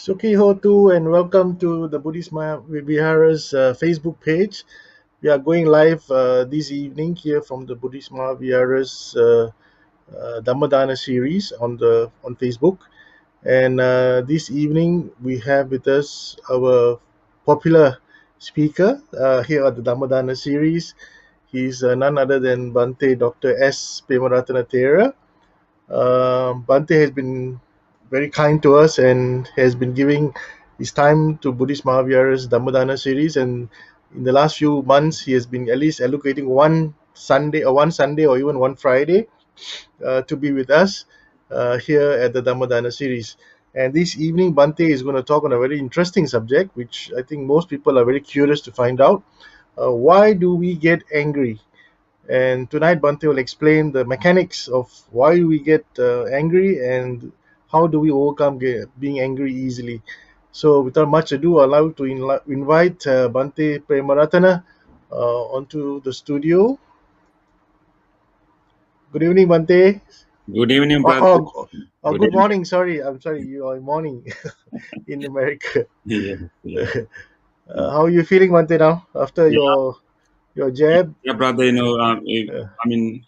Sukhi Hotu and welcome to the Buddhist Vihara's Facebook page. We are going live this evening here from the Buddhist Mahavihara's Dhammadana series on Facebook. And this evening we have with us our popular speaker here at the Dhammadana series. He's none other than Bhante Dr. S. Pemaratana Thera. Bhante has been very kind to us and has been giving his time to Buddhist Mahavihara's Dhammadana series. And in the last few months, he has been at least allocating one Sunday or even one Friday to be with us here at the Dhammadana series. And this evening, Bhante is going to talk on a very interesting subject, which I think most people are very curious to find out. Why do we get angry? And tonight, Bhante will explain the mechanics of why we get angry and how do we overcome being angry easily. So, without much ado, I'll allow to invite Bhante Premaratana onto the studio. Good evening, Bhante. Good evening, brother. Good morning. Sorry, I'm sorry. You are morning in America. Yeah. How are you feeling, Bhante, now after your jab? Yeah, brother. I mean,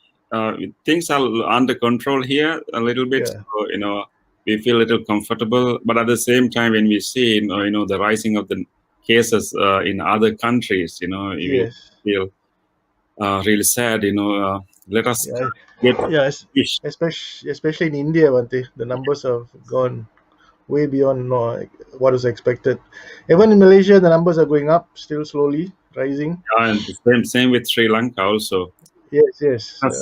things are under control here a little bit. Yeah. So, we feel a little comfortable. But at the same time, when we see, the rising of the cases in other countries, we Yes. feel really sad. Let us get fish. Especially in India, Bhante, the numbers have gone way beyond what was expected. Even in Malaysia, the numbers are going up, still slowly rising. And the same with Sri Lanka also. Yes.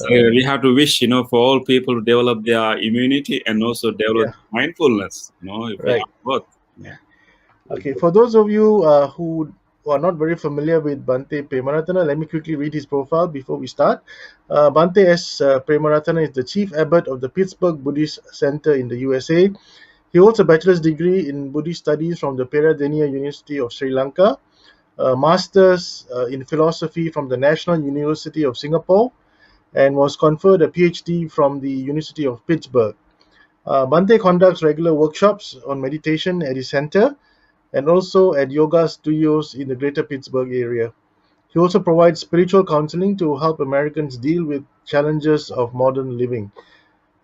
We have to wish, for all people to develop their immunity and also develop mindfulness, if we Right. have both. Okay, for those of you who are not very familiar with Bhante Pemaratana, let me quickly read his profile before we start. Bhante S. Pemaratana is the Chief Abbot of the Pittsburgh Buddhist Center in the USA. He holds a bachelor's degree in Buddhist studies from the Peradeniya University of Sri Lanka, a master's in philosophy from the National University of Singapore, and was conferred a PhD from the University of Pittsburgh. Bhante conducts regular workshops on meditation at his center and also at yoga studios in the greater Pittsburgh area. He also provides spiritual counseling to help Americans deal with challenges of modern living.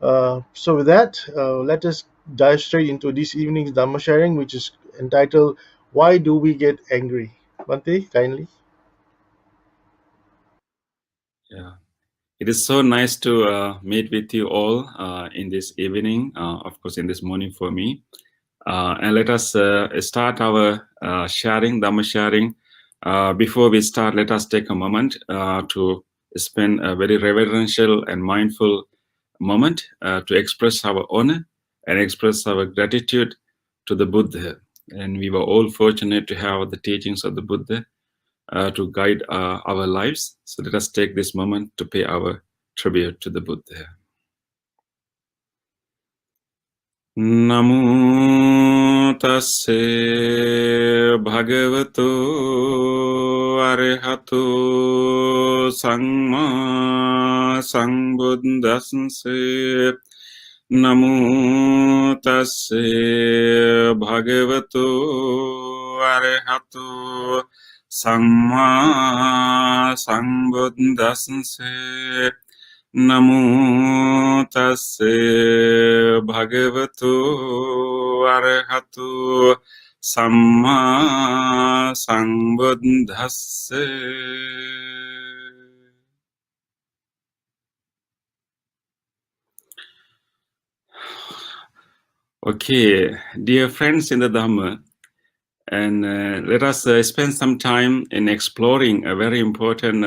So with that, let us dive straight into this evening's Dhamma sharing, which is entitled, Why Do We Get Angry? Bhante, kindly. Yeah. It is so nice to meet with you all in this evening, of course, in this morning for me. And let us start our sharing, Dhamma sharing. Before we start, let us take a moment to spend a very reverential and mindful moment to express our honor and express our gratitude to the Buddha. And we were all fortunate to have the teachings of the Buddha to guide our lives. So let us take this moment to pay our tribute to the Buddha. Namo tasse bhagavato arahato samma sambuddhassa. Namo tasse bhagavato arahato samma sambuddhassa. Namo tasse bhagavato arahato samma sambuddhassa. Okay, dear friends in the Dhamma, and let us spend some time in exploring a very important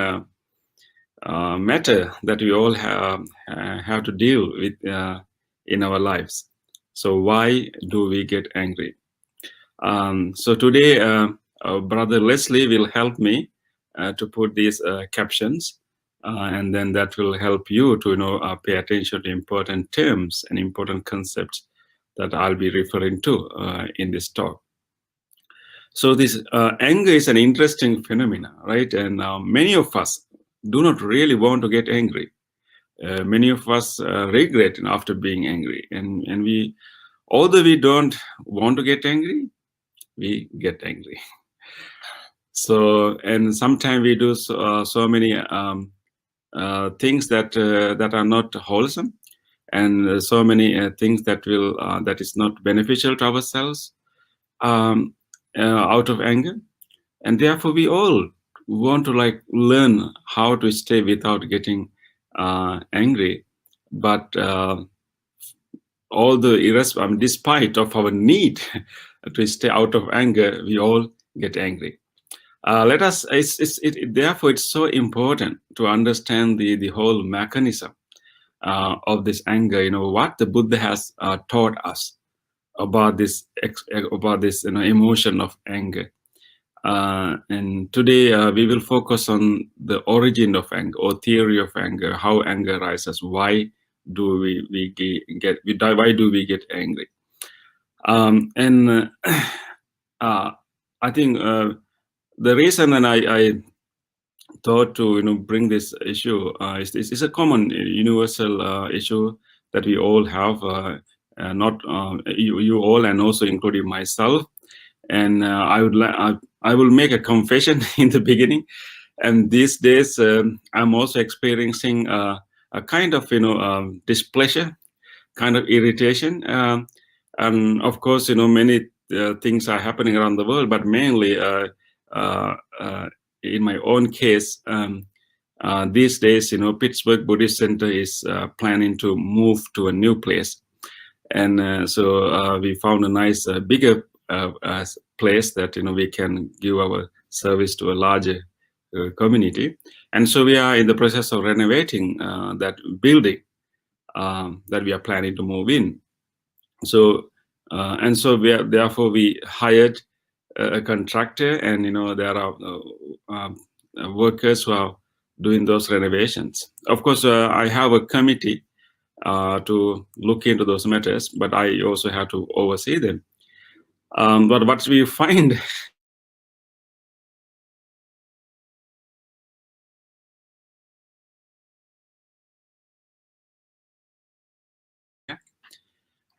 matter that we all have to deal with in our lives. So why do we get angry? So today, Brother Leslie will help me to put these captions, and then that will help you to pay attention to important terms and important concepts that I'll be referring to in this talk. So this anger is an interesting phenomenon, right? And many of us do not really want to get angry. Many of us regret after being angry, and we although we don't want to get angry, we get angry. So, and sometimes we do so many things that that are not wholesome, and so many things that will that is not beneficial to ourselves, um, out of anger. And therefore we all want to like learn how to stay without getting angry. But all the despite of our need to stay out of anger, we all get angry. Let us therefore it's so important to understand the whole mechanism of this anger, what the Buddha has taught us about this emotion of anger. And today we will focus on the origin of anger, or theory of anger, how anger arises, why do we get why do we get angry. And I think the reason, and I thought to bring this issue is a common universal issue that we all have, not you all, and also including myself. And I will make a confession in the beginning. And these days, I'm also experiencing a kind of displeasure, kind of irritation, and of course, many things are happening around the world, but mainly uh, in my own case. These days, Pittsburgh Buddhist Center is planning to move to a new place, and so we found a nice, bigger place that we can give our service to a larger community. And so we are in the process of renovating that building that we are planning to move in. So and so therefore we hired a contractor, and there are workers who are doing those renovations. Of course, I have a committee to look into those matters, but I also have to oversee them. But what we find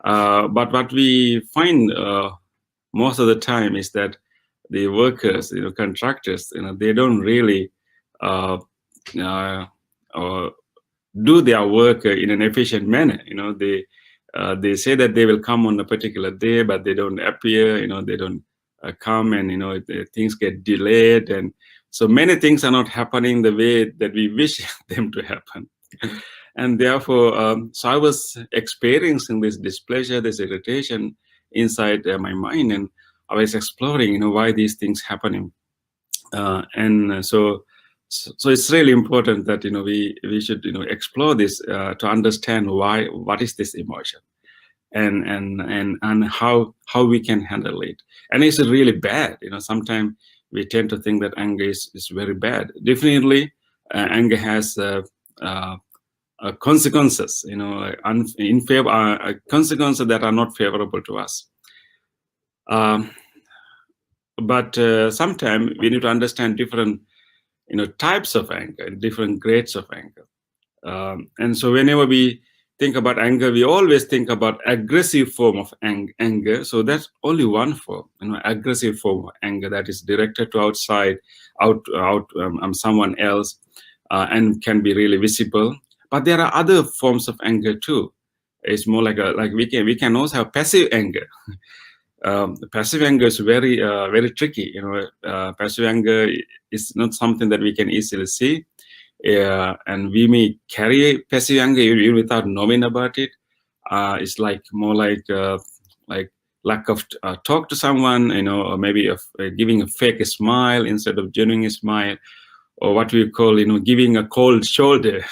but what we find most of the time is that the workers, contractors, they don't really uh, uh, do their work in an efficient manner. They say that they will come on a particular day, but they don't appear. They don't come, and things get delayed, and so many things are not happening the way that we wish them to happen. And therefore, so I was experiencing this displeasure, this irritation inside my mind, and I was exploring, why these things happening. And so it's really important that we should explore this to understand what is this emotion, and how we can handle it. And it's really bad. Sometimes we tend to think that anger is very bad. Definitely, anger has consequences, in favor consequences that are not favorable to us. But sometimes we need to understand different types of anger, different grades of anger. And so whenever we think about anger, we always think about aggressive form of anger. So that's only one form, aggressive form of anger that is directed to someone else, and can be really visible. But there are other forms of anger too. It's more like we can also have passive anger. Passive anger is very tricky. Passive anger is not something that we can easily see, and we may carry passive anger even without knowing about it. It's like more like lack of talk to someone, or maybe of giving a fake smile instead of genuine smile, or what we call giving a cold shoulder.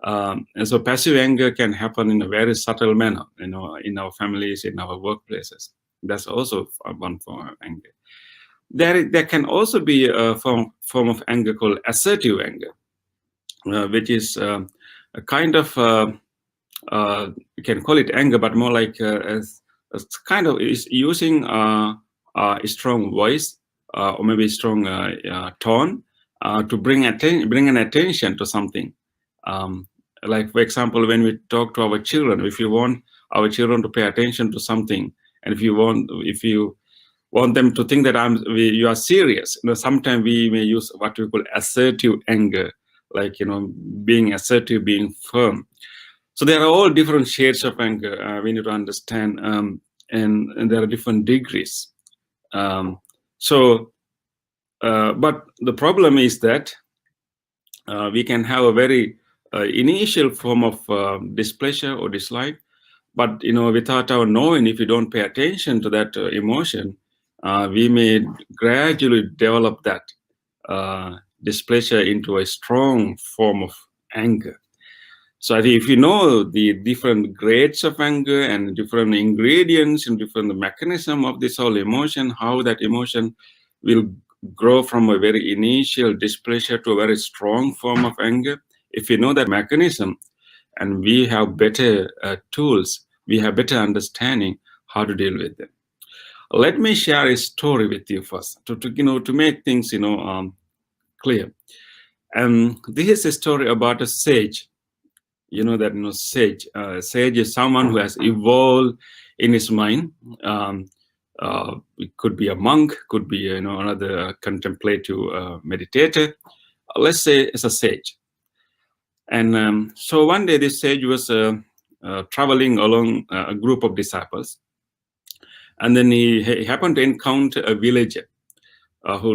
And so passive anger can happen in a very subtle manner, in our families, in our workplaces. That's also one form of anger. There can also be a form of anger called assertive anger, which is a kind of you can call it anger, but more like as kind of is using a strong voice, or maybe strong tone, to bring an attention to something. Like, for example, when we talk to our children, if you want our children to pay attention to something, and if you want them to think that you are serious, sometimes we may use what we call assertive anger, like being assertive, being firm. So there are all different shades of anger. We need to understand, and there are different degrees. But the problem is that we can have a very initial form of displeasure or dislike, but without our knowing, if we don't pay attention to that emotion, we may gradually develop that displeasure into a strong form of anger. So I think if you know the different grades of anger and different ingredients and different mechanism of this whole emotion, how that emotion will grow from a very initial displeasure to a very strong form of anger, if you know that mechanism, and we have better tools, we have better understanding how to deal with them. Let me share a story with you first to make things clear. This is a story about a sage. Sage. Sage is someone who has evolved in his mind. It could be a monk, could be another contemplative meditator. Let's say it's a sage. And so one day this sage was traveling along a group of disciples, and then he happened to encounter a villager who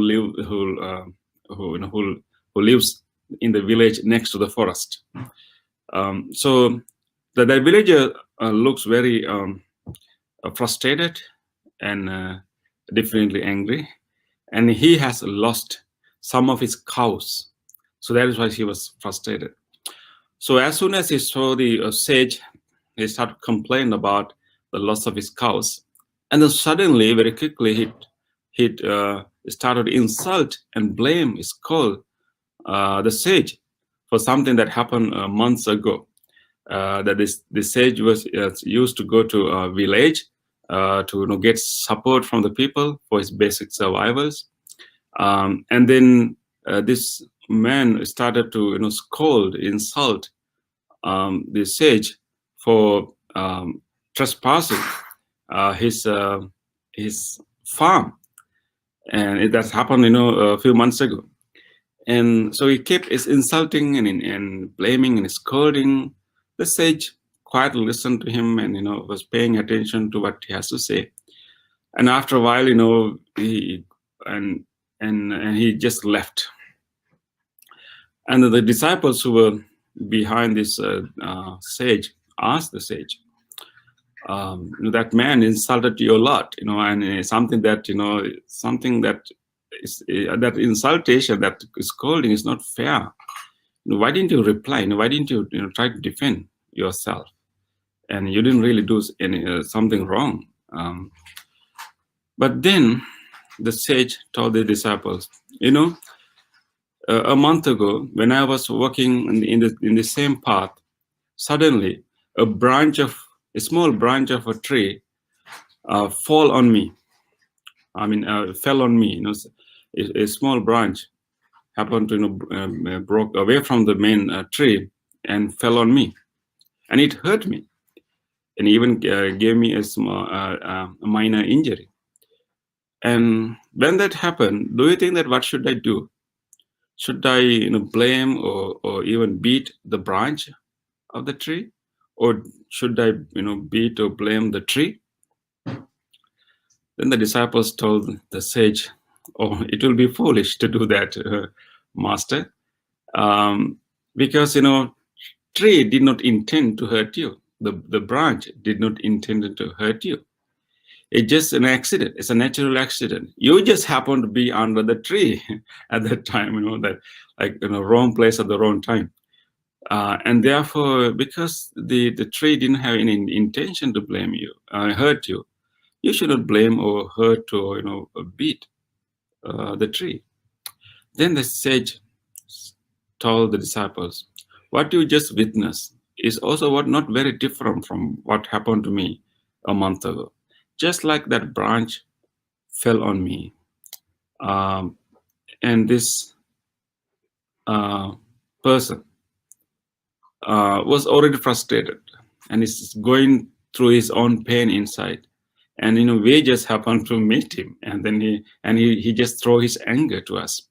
lives in the village next to the forest. So the villager looks very frustrated and definitely angry, and he has lost some of his cows. So that is why he was frustrated. So as soon as he saw the sage, he started complaining about the loss of his cows. And then suddenly, very quickly, he started insult and blame, scold the sage for something that happened months ago. That the sage was used to go to a village to get support from the people for his basic survivals. And then this man started to scold, insult the sage for trespassing his farm, and that happened a few months ago. And so he kept insulting and blaming and scolding. The sage quietly listened to him and was paying attention to what he has to say. And after a while, he just left. And the disciples who were behind this sage asked the sage, that man insulted you a lot, and something that is that insultation, that scolding is not fair. Why didn't you reply? Why didn't you, try to defend yourself? And you didn't really do something wrong. But then the sage told the disciples, a month ago, when I was walking in the same path, suddenly a small branch of a tree fell on me. A small branch happened to broke away from the main tree and fell on me, and it hurt me, and even gave me a minor injury. And when that happened, do you think that what should I do? Should I blame or even beat the branch of the tree, or should I beat or blame the tree? Then the disciples told the sage, "Oh, it will be foolish to do that, master, because tree did not intend to hurt you. The branch did not intend to hurt you. It's just an accident. It's a natural accident. You just happen to be under the tree at that time, that like wrong place at the wrong time. And therefore, because the tree didn't have any intention to blame you, hurt you, you shouldn't blame or hurt or beat the tree." Then the sage told the disciples, "What you just witnessed is also not very different from what happened to me a month ago. Just like that branch fell on me, and this person was already frustrated and is going through his own pain inside. And we just happened to meet him, and then he just throw his anger to us.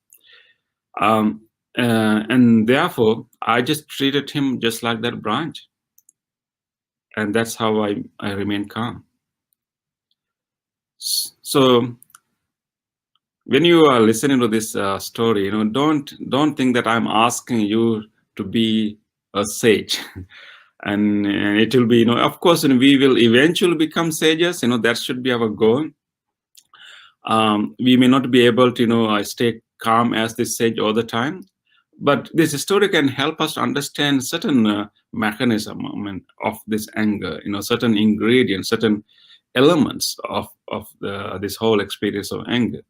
And therefore I just treated him just like that branch, and that's how I remain calm. So when you are listening to this story, don't think that I'm asking you to be a sage. And it will be, of course, we will eventually become sages. That should be our goal. We may not be able to stay calm as this sage all the time, but this story can help us to understand certain mechanism, of this anger, certain ingredients, certain elements of this whole experience of anger.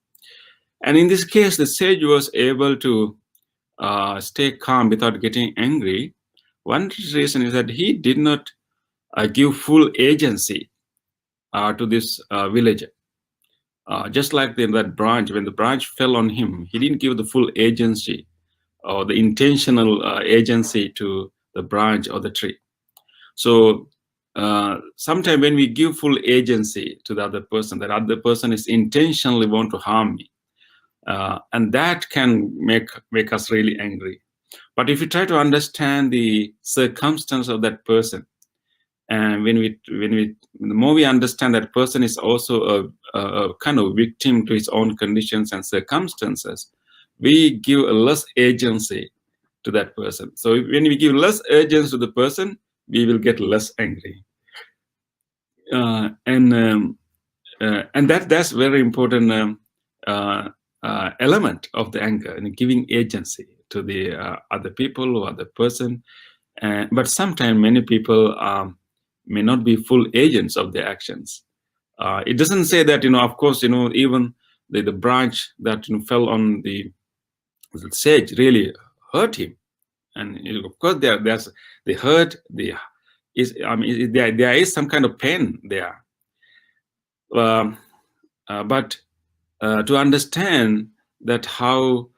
And in this case, the sage was able to stay calm without getting angry. One reason is that he did not give full agency to this villager. Just like that branch, when the branch fell on him, he didn't give the full agency or the intentional agency to the branch or the tree. So sometimes when we give full agency to the other person, that other person is intentionally want to harm me, and that can make us really angry. But if you try to understand the circumstance of that person, and the more we understand that person is also a kind of victim to his own conditions and circumstances, we give a less agency to that person. So when we give less agency to the person, we will get less angry. And that's very important element of the anger, giving agency to the other people or other person. But sometimes many people may not be full agents of their actions. It doesn't say that, of course, even the branch that fell on the sage really hurt him. And of course, there's the hurt. There is some kind of pain there. But to understand that how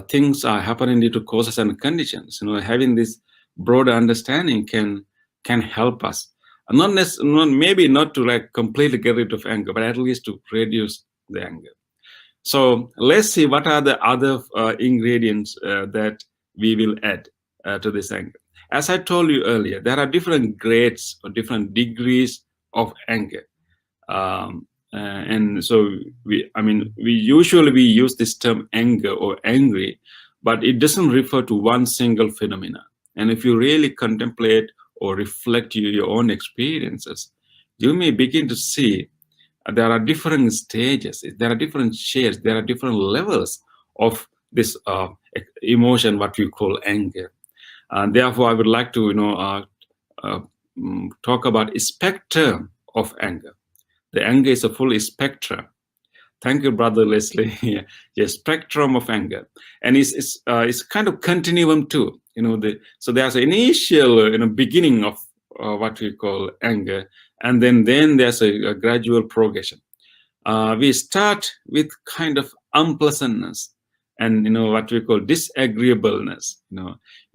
things are happening due to causes and conditions, having this broader understanding can help us. Maybe not to like completely get rid of anger, but at least to reduce the anger. So let's see what are the other ingredients that we will add to this anger. As I told you earlier, there are different grades or different degrees of anger. And so we usually use this term anger or angry, but it doesn't refer to one single phenomena. And if you really contemplate or reflect your own experiences, you may begin to see there are different stages, there are different shades, there are different levels of this emotion, what we call anger. And therefore, I would like to talk about a spectrum of anger. The anger is a full spectrum. Thank you, Brother Leslie. Yes, spectrum of anger, and it's kind of continuum too. So there's an initial beginning of what we call anger, and then there's a gradual progression. We start with kind of unpleasantness, and what we call disagreeableness.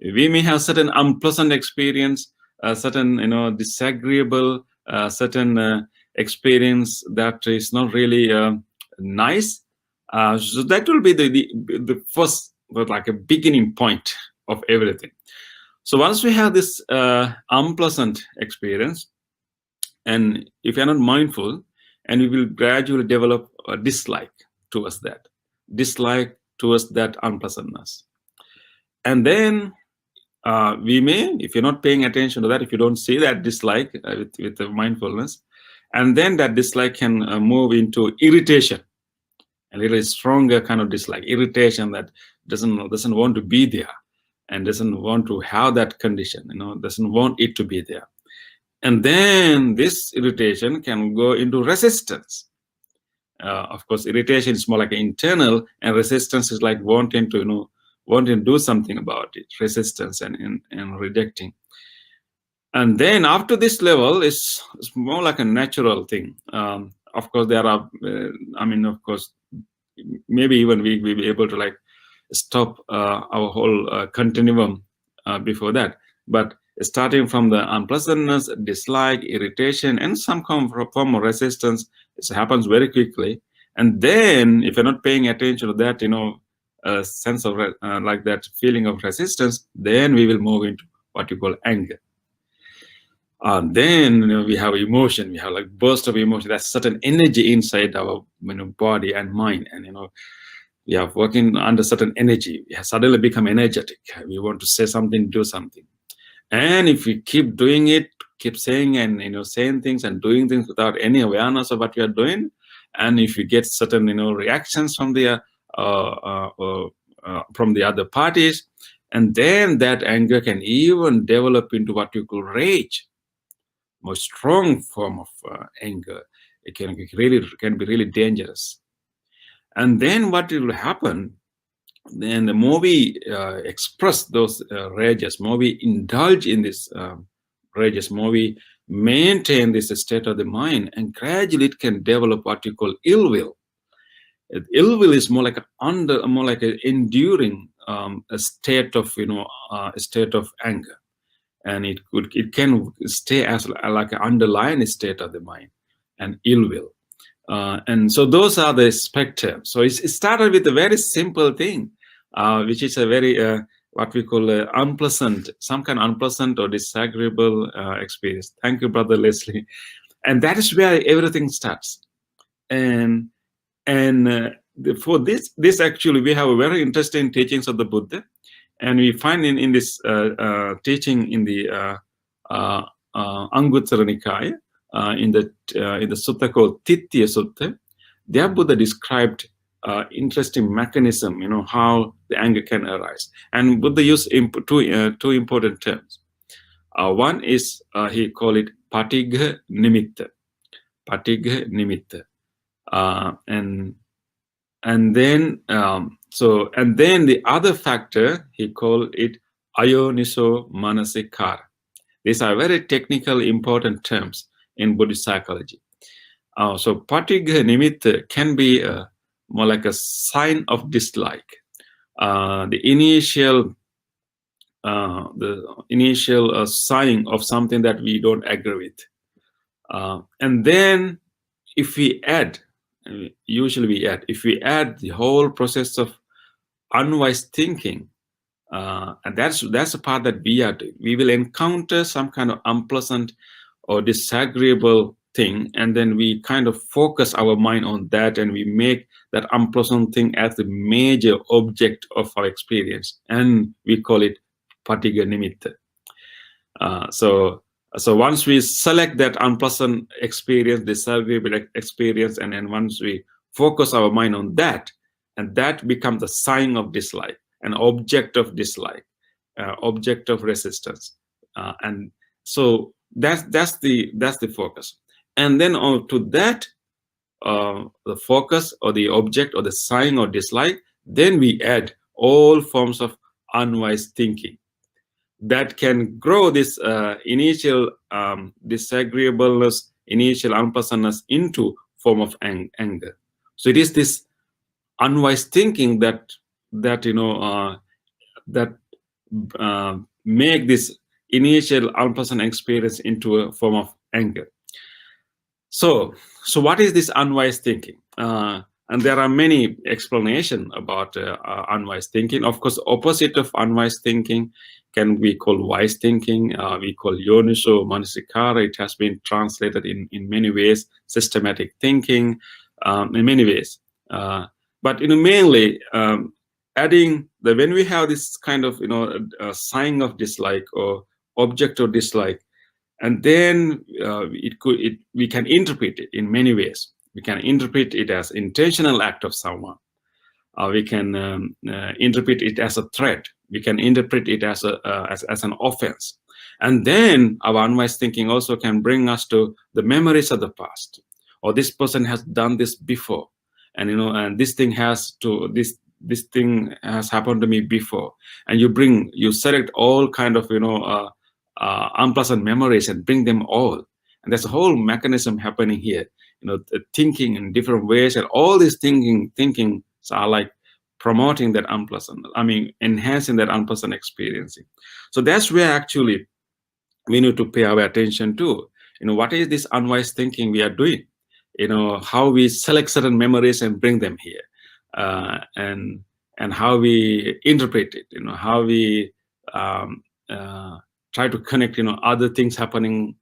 We may have certain unpleasant experience, certain disagreeable, certain experience that is not really nice. So that will be the first, like a beginning point of everything. So once we have this unpleasant experience, and if you're not mindful, and we will gradually develop a dislike towards that unpleasantness. And then we may, if you're not paying attention to that, if you don't see that dislike with the mindfulness, and then that dislike can move into irritation, a little stronger kind of dislike, irritation that doesn't want to be there and doesn't want to have that condition, doesn't want it to be there. And then this irritation can go into resistance. Of course, irritation is more like an internal, and resistance is like wanting to do something about it, resistance and rejecting. And then after this level, it's more like a natural thing. Of course, there are, of course, maybe even we will be able to like stop our whole continuum before that. But starting from the unpleasantness, dislike, irritation, and some form of resistance. It happens very quickly. And then, if you're not paying attention to that, sense of like that feeling of resistance, then we will move into what you call anger. Then we have emotion. We have like burst of emotion. That's certain energy inside our body and mind, and we are working under certain energy. We have suddenly become energetic. We want to say something, do something. And if we keep doing it, keep saying and saying things and doing things without any awareness of what we are doing, and if you get certain reactions from the other parties, and then that anger can even develop into what you call rage, more strong form of anger. It can be really dangerous. And then what will happen? Then the more we express those rages, more we indulge in this rages, more we maintain this state of the mind, and gradually it can develop what you call ill will. Ill will is more like an enduring a state of anger, and it can stay as like an underlying state of the mind, and ill will. And so those are the spectrum. So it started with a very simple thing, which is a very what we call unpleasant, some kind of unpleasant or disagreeable experience. Thank you, Brother Leslie. And that is where everything starts. And for this actually, we have a very interesting teachings of the Buddha, and we find in this teaching in the Anguttara Nikaya, in the sutta called Titya Sutta, there Buddha described interesting mechanism, how the anger can arise. And Buddha used two important terms. One is he called it patigha nimitta. Patigha nimitta. And then the other factor he called it ayoniso manasikara. These are very technical, important terms in Buddhist psychology. So patigha nimitta can be more like a sign of dislike. The initial sign of something that we don't agree with. And then if we add, if we add the whole process of unwise thinking, and that's the part that we are doing. We will encounter some kind of unpleasant or disagreeable thing, and then we kind of focus our mind on that, and we make that unpleasant thing as the major object of our experience, and we call it patigha nimitta. So once we select that unpleasant experience, disagreeable experience, and then once we focus our mind on that, and that becomes a sign of dislike, an object of dislike, object of resistance, and so that's the focus. And then on to that, the focus or the object or the sign or dislike, then we add all forms of unwise thinking that can grow this initial disagreeableness, initial unpleasantness into form of anger. So it is this unwise thinking that make this initial unpleasant experience into a form of anger. So what is this unwise thinking? And there are many explanations about unwise thinking. Of course, opposite of unwise thinking can be called wise thinking. We call yoniso manasikara. It has been translated in many ways, systematic thinking, in many ways. But mainly adding when we have this kind of sign of dislike or object of dislike, and then we can interpret it in many ways. We can interpret it as intentional act of someone. We can interpret it as a threat. We can interpret it as an offense. And then our unwise thinking also can bring us to the memories of the past. Or this person has done this before, and and this thing has happened to me before. And you select all kind of unpleasant memories and bring them all. And there's a whole mechanism happening here. Thinking in different ways, and all these thinkings are like promoting that unpleasant, enhancing that unpleasant experiencing. So that's where actually we need to pay our attention to. What is this unwise thinking we are doing? How we select certain memories and bring them here, and how we interpret it. How we um, try to connect other things happening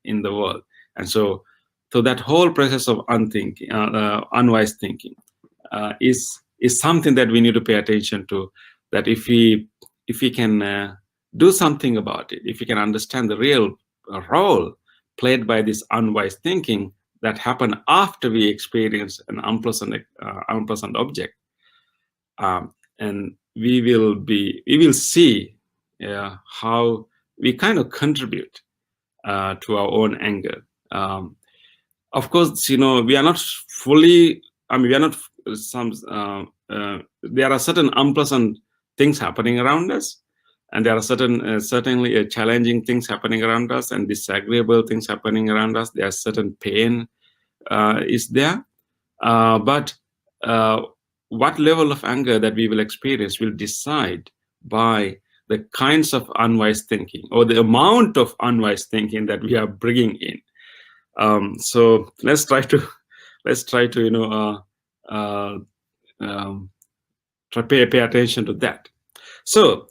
in the world. And so that whole process of unwise thinking is something that we need to pay attention to. That if we can do something about it, if we can understand the real role played by this unwise thinking that happen after we experience an unpleasant object, and we will see how we kind of contribute to our own anger. Of course, we are not fully. We are not some. There are certain unpleasant things happening around us, and there are certainly challenging things happening around us, and disagreeable things happening around us. There are certain pain is there, but what level of anger that we will experience will decide by the kinds of unwise thinking or the amount of unwise thinking that we are bringing in. So let's try to pay attention to that. So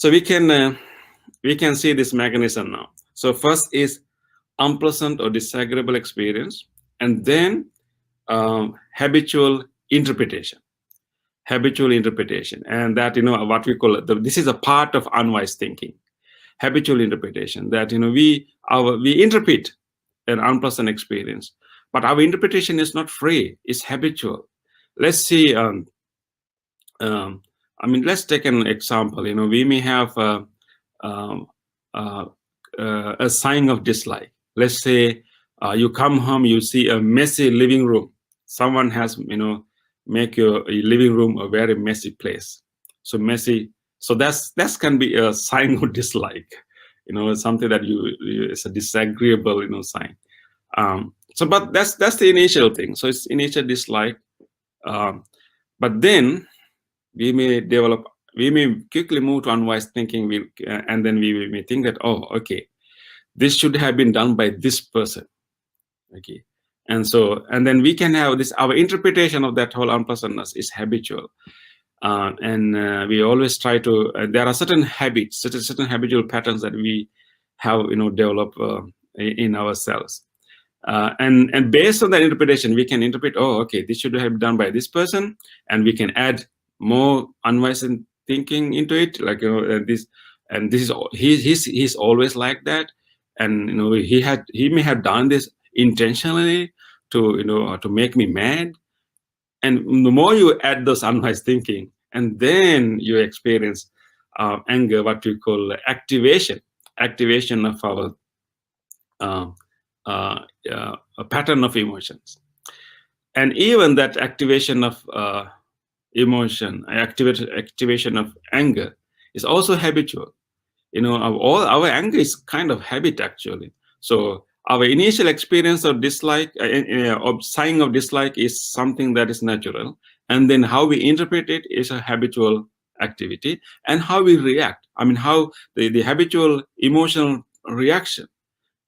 we can see this mechanism now. So first is unpleasant or disagreeable experience, and then habitual interpretation, and that what we call this is a part of unwise thinking, habitual interpretation. That we interpret an unpleasant experience, but our interpretation is not free; it's habitual. Let's see. Let's take an example. We may have a sign of dislike. Let's say you come home, you see a messy living room. Someone has make your living room a very messy place. So messy. So that can be a sign of dislike. Something that it's a disagreeable sign. So, but that's the initial thing. So it's initial dislike. But then we may quickly move to unwise thinking, and then we may think that, oh, okay, this should have been done by this person. Okay. And then we can have this, our interpretation of that whole unpleasantness is habitual. And we always try to, there are certain habits, certain habitual patterns that we have, developed in ourselves. And based on that interpretation, we can interpret, oh, okay, this should have been done by this person, and we can add more unwise thinking into it, like this is he's always like that, and he may have done this intentionally to make me mad. And the more you add those unwise thinking, and then you experience anger, what we call activation of our a pattern of emotions. And even that activation of emotion, activation of anger is also habitual. All our anger is kind of habit, actually. So our initial experience of dislike, of sign of dislike, is something that is natural, and then how we interpret it is a habitual activity, and how we react, how the habitual emotional reaction,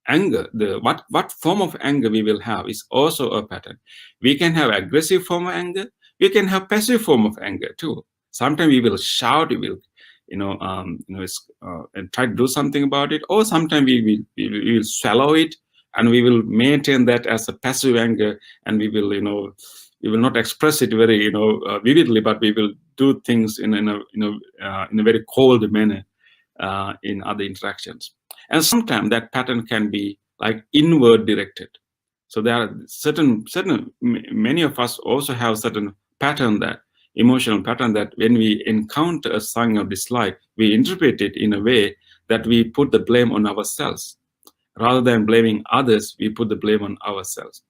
anger, what form of anger we will have is also a pattern. We can have aggressive form of anger, we can have passive form of anger too. Sometimes we will shout, we will and try to do something about it, or sometimes we will swallow it, and we will maintain that as a passive anger, and we will not express it very vividly, but we will do things in a very cold manner in other interactions. And sometimes that pattern can be like inward directed. So there are many of us also have certain pattern, that emotional pattern, that when we encounter a sign of dislike, we interpret it in a way that we put the blame on ourselves. Rather than blaming others, we put the blame on ourselves.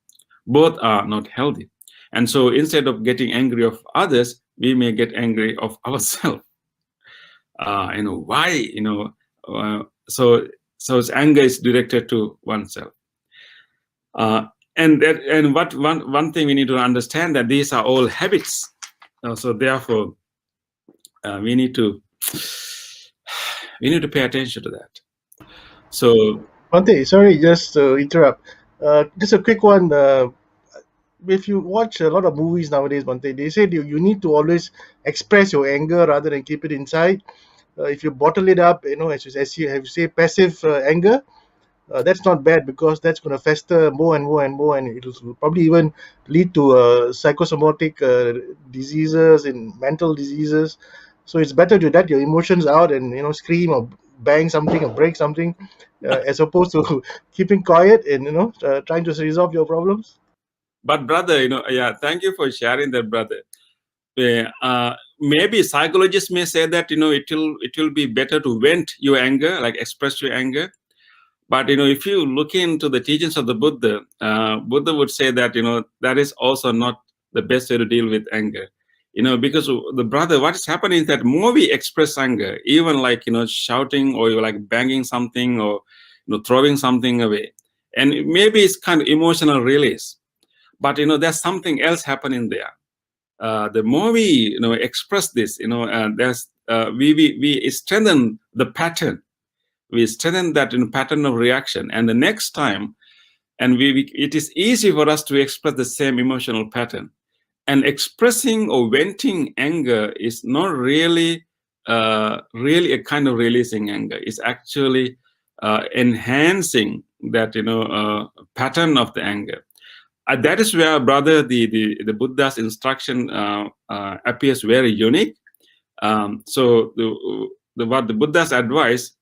Both are not healthy. And so instead of getting angry of others, we may get angry of ourselves. Why? So anger is directed to oneself. And what one thing we need to understand, that these are all habits. So therefore, we need to pay attention to that. So, Bhante, sorry, just to interrupt. Just a quick one. If you watch a lot of movies nowadays, Bhante, they say you need to always express your anger rather than keep it inside. If you bottle it up, as you have say passive anger, that's not bad because that's going to fester more and more and more, and it will probably even lead to psychosomatic diseases and mental diseases. So it's better to let your emotions out and scream or bang something or break something, as opposed to keeping quiet and trying to resolve your problems. but brother, yeah, thank you for sharing that, brother. Maybe psychologists may say that it will be better to vent your anger, like express your anger. But if you look into the teachings of the Buddha, Buddha would say that that is also not the best way to deal with anger. Because the brother, what is happening is that more we express anger, even like shouting or you're like banging something or throwing something away, and maybe it's kind of emotional release. But there's something else happening there. The more we express this, there's we strengthen the pattern. We strengthen that pattern of reaction, and the next time, and it is easy for us to express the same emotional pattern. And expressing or venting anger is not really a kind of releasing anger. It's actually enhancing that pattern of the anger. That is where, brother, the Buddha's instruction appears very unique. So what the Buddha's advice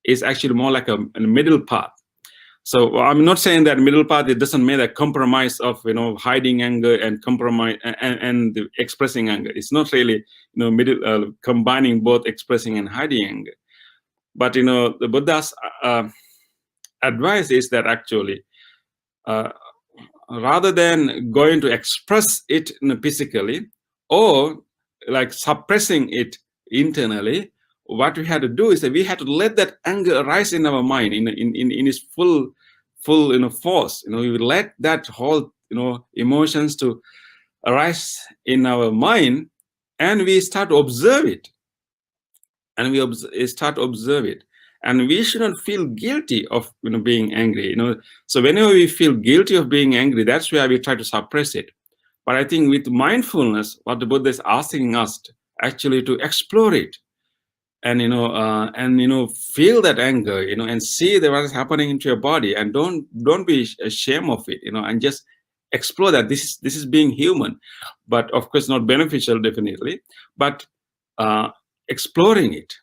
is actually more like a middle path. So I'm not saying that middle path, it doesn't mean a compromise of hiding anger and compromise and expressing anger. It's not really middle combining both expressing and hiding anger. But the Buddha's advice is that actually uh, rather than going to express it physically or like suppressing it internally, what we had to do is that we had to let that anger arise in our mind in its full force. We would let that whole emotions to arise in our mind, and we start to observe it, and we start to observe it. And we shouldn't feel guilty of being angry. So whenever we feel guilty of being angry, that's where we try to suppress it. But I think with mindfulness, what the Buddha is asking us actually to explore it, and feel that anger, and see that what is happening into your body, and don't be ashamed of it, and just explore that this is being human, but of course not beneficial, definitely, but exploring it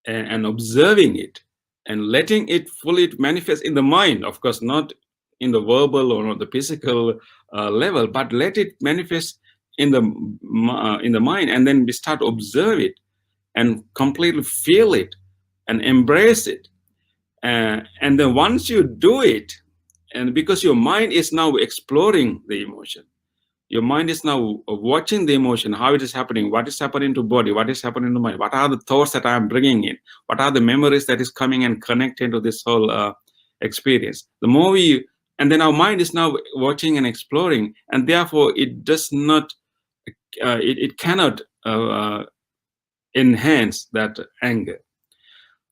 and observing it and letting it fully manifest in the mind, of course not in the verbal or not the physical level, but let it manifest in the mind, and then we start to observe it and completely feel it and embrace it. And then once you do it, and because your mind is now exploring the emotion, your mind is now watching the emotion, how it is happening, what is happening to body, what is happening to mind, what are the thoughts that I am bringing in, what are the memories that is coming and connecting to this whole experience. The more we, and then our mind is now watching and exploring, and therefore it does not, it cannot enhance that anger.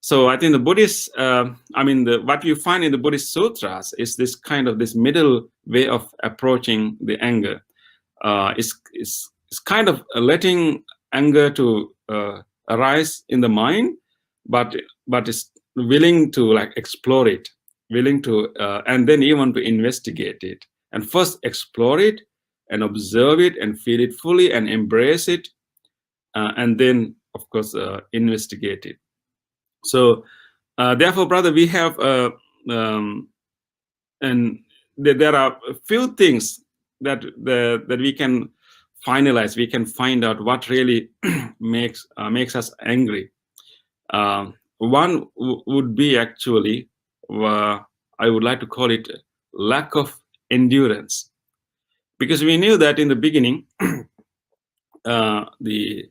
So I think the Buddhist, what you find in the Buddhist sutras is this kind of this middle way of approaching the anger. Is kind of letting anger to arise in the mind, but is willing to like explore it, willing to and then even to investigate it, and first explore it and observe it and feel it fully and embrace it, and then of course investigate it. So therefore, brother, we have and there are a few things that we can finalize. We can find out what really makes us angry. One would be actually, I would like to call it lack of endurance, because we knew that in the beginning, the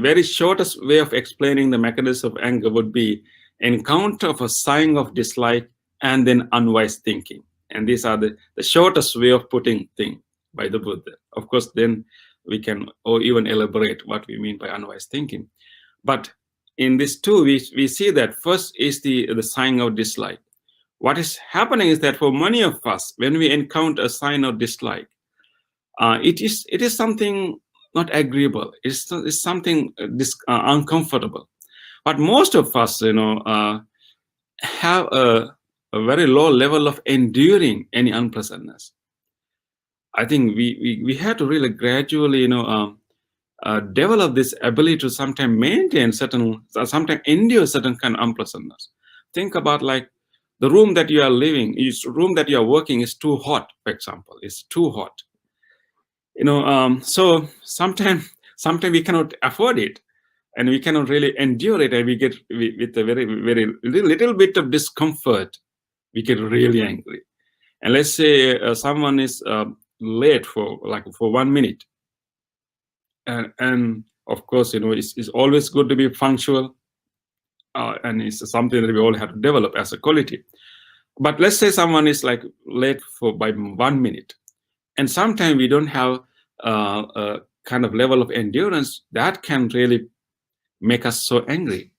very shortest way of explaining the mechanism of anger would be encounter of a sign of dislike and then unwise thinking. And these are the shortest way of putting things by the Buddha. Of course, then we can or even elaborate what we mean by unwise thinking. But in this too, we see that first is the sign of dislike. What is happening is that for many of us, when we encounter a sign of dislike, it is something not agreeable. It's something uncomfortable. But most of us, have a very low level of enduring any unpleasantness. I think we have to really gradually, develop this ability to sometimes maintain certain, sometimes endure certain kind of unpleasantness. Think about like the room that you are living, is room that you are working is too hot, for example, it's too hot. So sometimes we cannot afford it, and we cannot really endure it, and with a very very little bit of discomfort, we get really angry. And let's say someone is late for 1 minute, and of course, it's always good to be punctual, and it's something that we all have to develop as a quality. But let's say someone is like late by 1 minute, and sometimes we don't have a kind of level of endurance that can really make us so angry.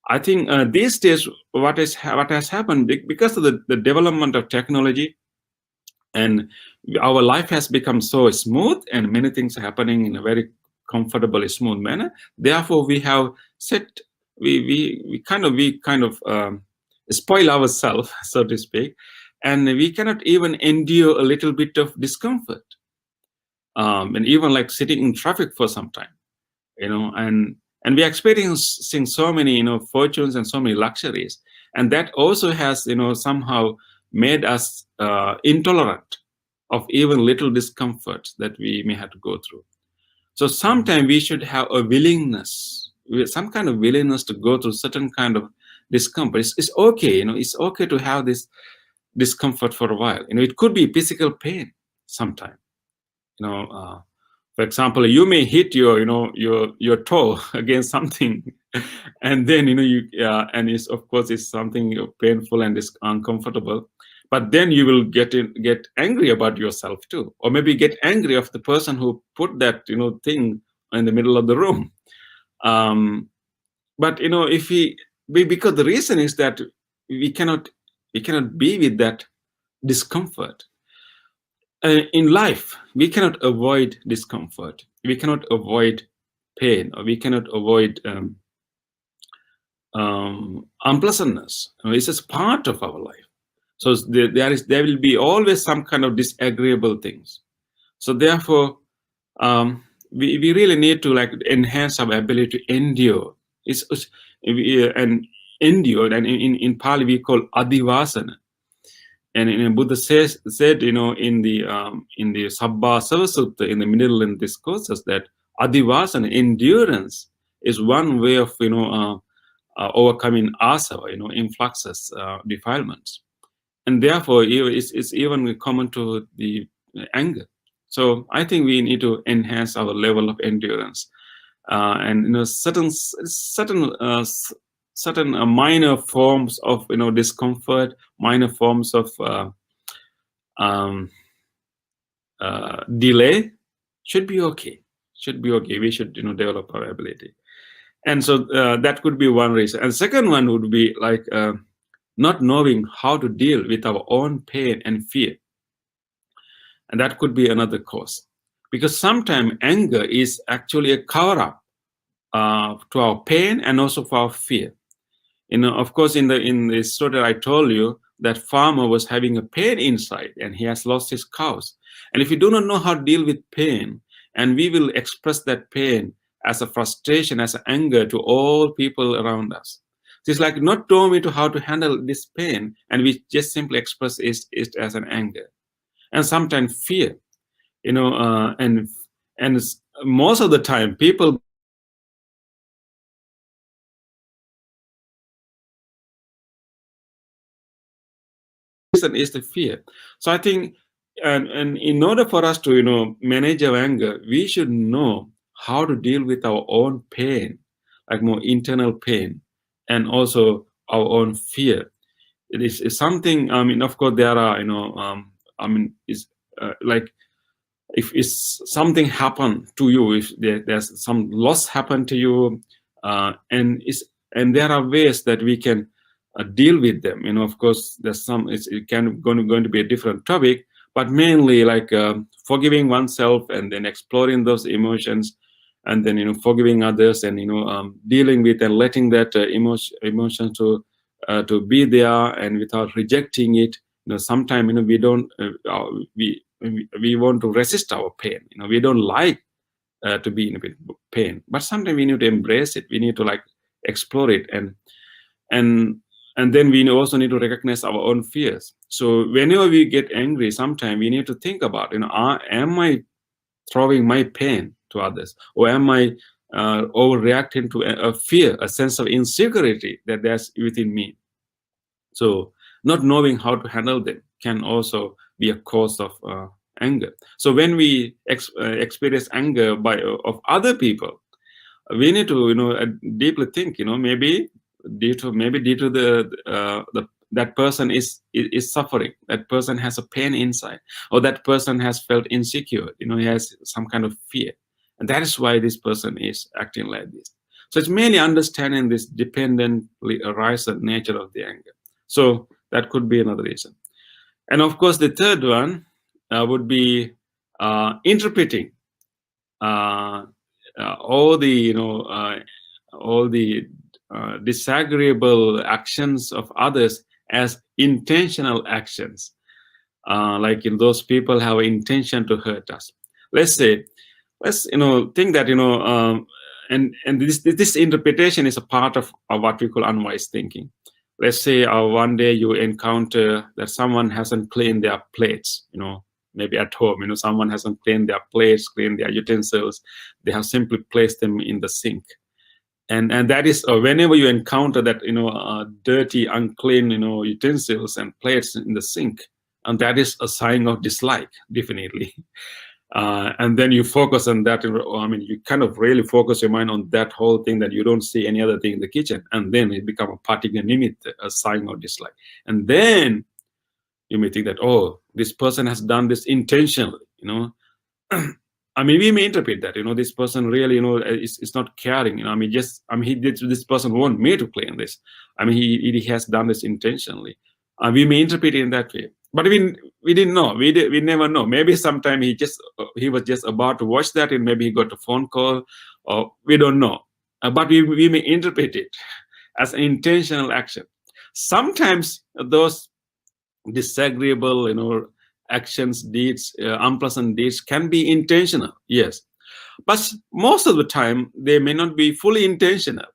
I think these days, what has happened because of the development of technology, and our life has become so smooth, and many things are happening in a very comfortable, smooth manner. Therefore, we have set we kind of spoil ourselves, so to speak, and we cannot even endure a little bit of discomfort, and even like sitting in traffic for some time, and we are experiencing so many fortunes and so many luxuries, and that also has somehow made us intolerant of even little discomforts that we may have to go through. So sometimes we should have a willingness, some kind of willingness to go through certain kind of discomfort. It's okay, it's okay to have this discomfort for a while. It could be physical pain sometimes. For example, you may hit your toe against something, and then and it's, of course, it's something painful and is uncomfortable. But then you will get angry about yourself too, or maybe get angry of the person who put that thing in the middle of the room. But if because the reason is that we cannot be with that discomfort. In life, we cannot avoid discomfort. We cannot avoid pain, or we cannot avoid unpleasantness. It's just part of our life. So there will be always some kind of disagreeable things. So therefore, we really need to enhance our ability to endure. And endure, and in Pali we call adivasana. And Buddha said, in the Sabbha Sutta, in the middle in discourses, that adivasana, endurance, is one way of overcoming asava, influxes, defilements, and therefore it's even common to the anger. So I think we need to enhance our level of endurance, and certain minor forms of discomfort, minor forms of delay should be okay. We should develop our ability. And so that could be one reason. And second one would be like not knowing how to deal with our own pain and fear, and that could be another cause, because sometimes anger is actually a cover up to our pain and also for our fear. Of course, in the story that I told you, that farmer was having a pain inside, and he has lost his cows. And if you do not know how to deal with pain, and we will express that pain as a frustration, as an anger to all people around us. It's like not knowing me to how to handle this pain, and we just simply express it as an anger, and sometimes fear. And most of the time, people is the fear. So I think, and in order for us to manage our anger, we should know how to deal with our own pain, like more internal pain, and also our own fear. It is something. I mean, of course, there are it's like if something happened to you, if there's some loss happened to you, and it's and there are ways that we can deal with them. Of course, there's some. It can going to be a different topic, but mainly like forgiving oneself and then exploring those emotions, and then forgiving others, and dealing with and letting that emotion to be there, and without rejecting it. Sometimes we don't we want to resist our pain. We don't like to be in a bit of pain, but sometimes we need to embrace it. We need to like explore it, and and then we also need to recognize our own fears. So whenever we get angry, sometimes we need to think about, am I throwing my pain to others, or am I overreacting to a fear, a sense of insecurity that there's within me? So not knowing how to handle them can also be a cause of anger. So when we experience anger of other people, we need to deeply think, maybe due to the that person is suffering, that person has a pain inside, or that person has felt insecure, he has some kind of fear, and that is why this person is acting like this. So it's mainly understanding this dependently arising nature of the anger. So that could be another reason. And of course the third one would be interpreting uh, all the disagreeable actions of others as intentional actions, like those people have intention to hurt us. Let's say, let's think that and this interpretation is a part of what we call unwise thinking. Let's say one day you encounter that someone hasn't cleaned their plates, maybe at home, someone hasn't cleaned their plates, cleaned their utensils. They have simply placed them in the sink. And that is whenever you encounter that dirty, unclean utensils and plates in the sink, and that is a sign of dislike, definitely. And then you focus on that. You kind of really focus your mind on that whole thing, that you don't see any other thing in the kitchen, and then it becomes a particular nimit, a sign of dislike. And then you may think that, oh, this person has done this intentionally. We may interpret that, this person really, is not caring. This person want me to clean this. He has done this intentionally. We may interpret it in that way, but we didn't know. We never know. Maybe sometime he was just about to watch that, and maybe he got a phone call, or we don't know. But we may interpret it as an intentional action. Sometimes those disagreeable, actions, deeds, unpleasant deeds can be intentional, yes, but most of the time they may not be fully intentional.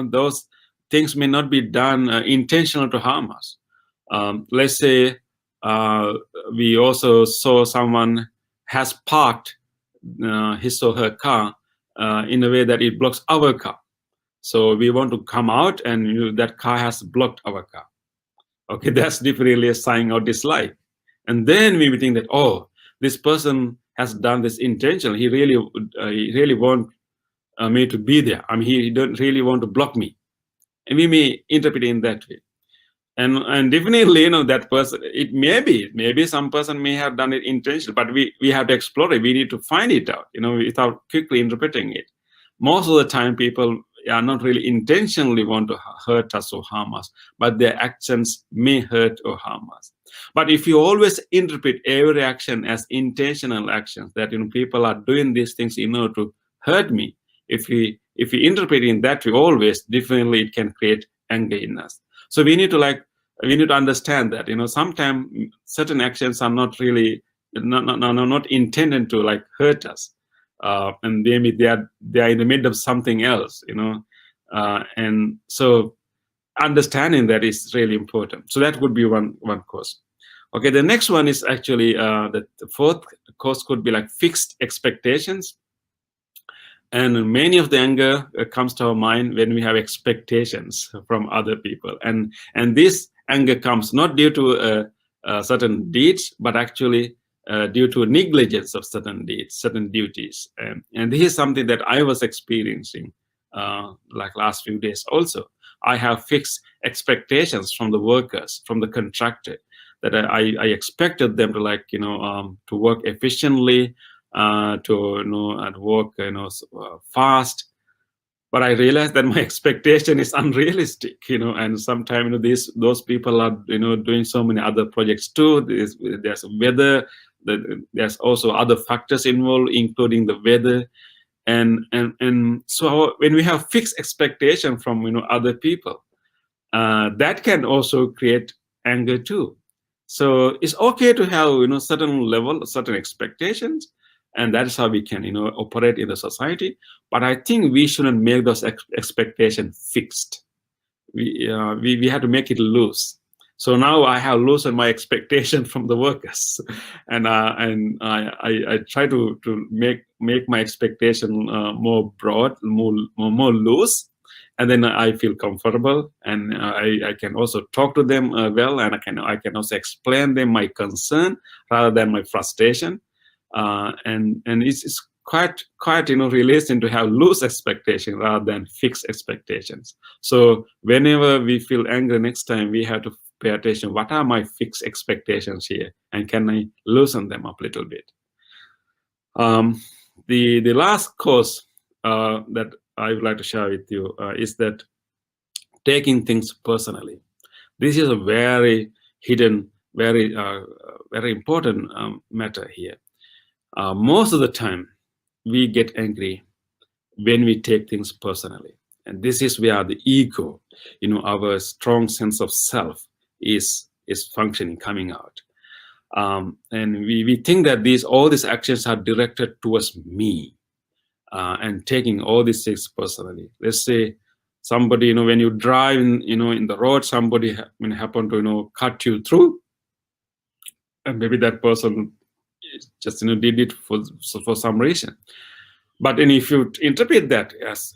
Those things may not be done intentional to harm us. Let's say we also saw someone has parked his or her car in a way that it blocks our car. So we want to come out, and that car has blocked our car. Okay, that's definitely a sign of dislike. And then we think that, oh, this person has done this intentionally. He really want me to be there. He don't really want to block me. And we may interpret it in that way. And definitely, that person, it maybe some person may have done it intentionally, but we have to explore it. We need to find it out, without quickly interpreting it. Most of the time, people are not really intentionally want to hurt us or harm us, but their actions may hurt or harm us. But if you always interpret every action as intentional actions, that people are doing these things in order to hurt me, if we interpret it in that way always, definitely it can create anger in us. So we need to understand that sometimes certain actions are not really not intended to hurt us, and maybe they are in the middle of something else, and so understanding that is really important. So that would be one cause. Okay, the next one is actually the fourth cause could be fixed expectations. And many of the anger comes to our mind when we have expectations from other people, and this anger comes not due to certain deeds, but actually due to negligence of certain deeds, certain duties. And this is something that I was experiencing last few days also. I have fixed expectations from the workers, from the contractor, that I expected them to to work efficiently, to work fast. but I realized that my expectation is unrealistic, and sometimes, those people are, doing so many other projects too. There's weather, there's also other factors involved, including the weather. And so when we have fixed expectation from, other people, that can also create anger too. So it's okay to have, certain level, certain expectations, and that is how we can, operate in the society. But I think we shouldn't make those expectations fixed. We had to make it loose. So now I have loosened my expectation from the workers, and I try to make my expectation more broad, more loose, and then I feel comfortable, and I can also talk to them well, and I can also explain them my concern rather than my frustration, and it's quite realistic to have loose expectation rather than fixed expectations. So whenever we feel angry next time, we have to pay attention. What are my fixed expectations here, and can I loosen them up a little bit? The last cause that I would like to share with you is that taking things personally. This is a very hidden, very important matter here. Most of the time, we get angry when we take things personally, and this is where the ego, our strong sense of self, is functioning, coming out. And we think that all these actions are directed towards me, and taking all these things personally. Let's say somebody, when you drive in the road, somebody happen to cut you through, and maybe that person just did it for some reason. But then if you interpret that as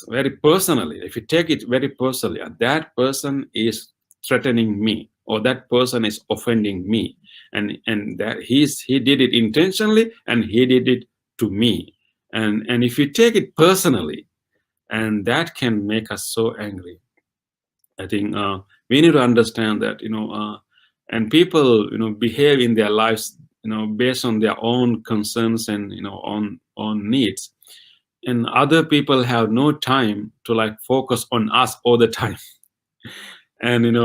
very personally, if you take it very personally, that person is threatening me, or that person is offending me, and that he did it intentionally, and he did it to me, and if you take it personally, and that can make us so angry. I think we need to understand that, and people, behave in their lives, based on their own concerns and, on needs. And other people have no time to focus on us all the time. And, in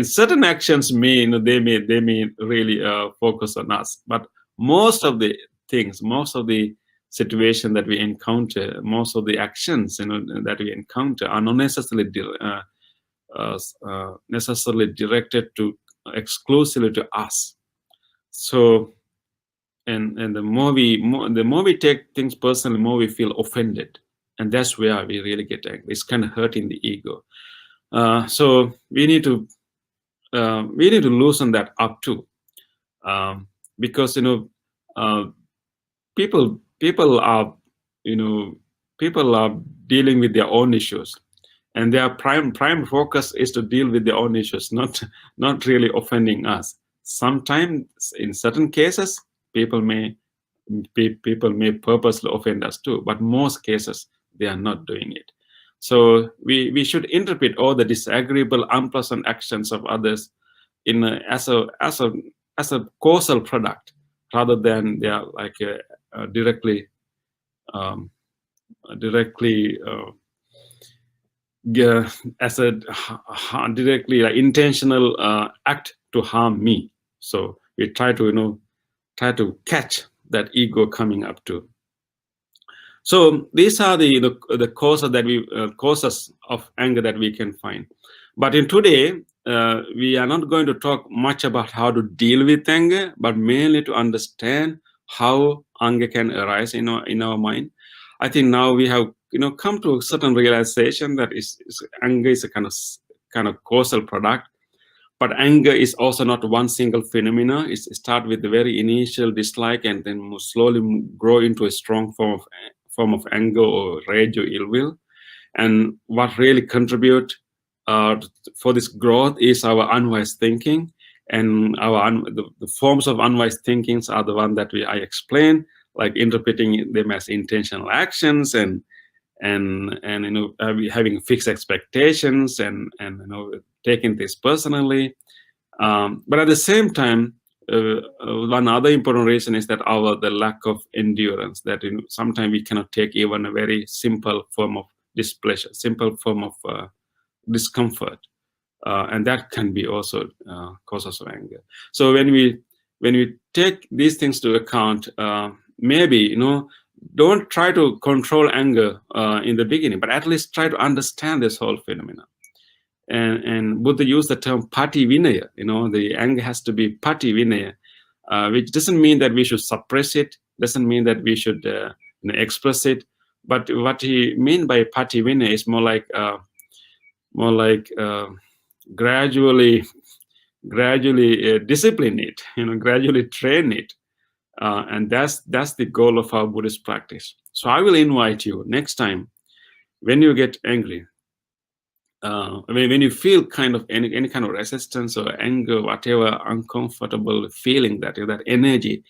certain actions they may really focus on us. But most of the things, most of the situation that we encounter, most of the actions, that we encounter are not necessarily directed to exclusively to us. So, and the more we take things personally, the more we feel offended, and that's where we really get angry. It's kind of hurting the ego. So we need to loosen that up too, because people are dealing with their own issues, and their prime focus is to deal with their own issues, not really offending us. Sometimes, in certain cases, people may purposely offend us too, but most cases they are not doing it. So we should interpret all the disagreeable, unpleasant actions of others as a causal product, rather than they are directly as a directly intentional act to harm me. So we try to catch that ego coming up too. So these are the causes that causes of anger that we can find. But in today, we are not going to talk much about how to deal with anger, but mainly to understand how anger can arise in our mind. I think now we have come to a certain realization that anger is a kind of causal product. But anger is also not one single phenomena. It starts with the very initial dislike, and then slowly grow into a strong form of anger or rage or ill will. And what really contribute for this growth is our unwise thinking, and the forms of unwise thinkings are the one that I explained, like interpreting them as intentional actions, and having fixed expectations, and taking this personally. But at the same time, one other important reason is that the lack of endurance. That sometimes we cannot take even a very simple form of displeasure, simple form of discomfort, and that can be also causes of anger. So when we take these things to account, maybe don't try to control anger in the beginning, but at least try to understand this whole phenomenon. And Buddha used the term pati vinaya. The anger has to be pati vinaya, which doesn't mean that we should suppress it, doesn't mean that we should express it. But what he mean by pati vinaya is more like gradually discipline it, gradually train it, and that's the goal of our Buddhist practice. So I will invite you next time when you get angry, when you feel kind of any kind of resistance or anger, whatever uncomfortable feeling, that energy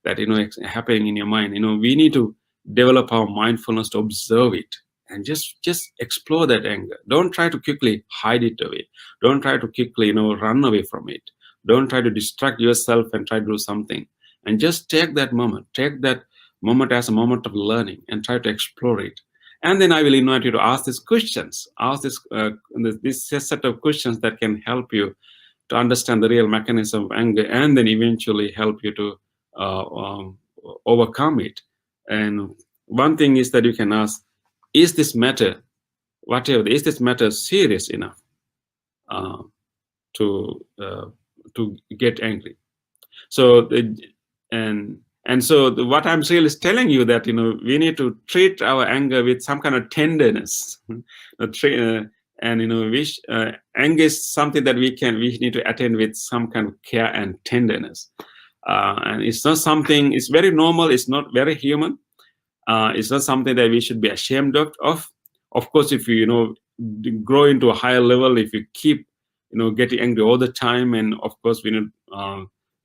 that happening in your mind, we need to develop our mindfulness to observe it and just explore that anger. Don't try to quickly hide it away. Don't try to quickly run away from it. Don't try to distract yourself and try to do something. And just take that moment as a moment of learning and try to explore it. And then I will invite you to ask these questions, ask this set of questions that can help you to understand the real mechanism of anger, and then eventually help you to overcome it. And one thing is that you can ask, is this matter, is this matter serious enough to get angry? So what I'm really is telling you that we need to treat our anger with some kind of tenderness. And which anger is something that we need to attend with some kind of care and tenderness. And it's not something, it's very normal, it's not very human. It's not something that we should be ashamed of. Of course, if you grow into a higher level, if you keep getting angry all the time, and of course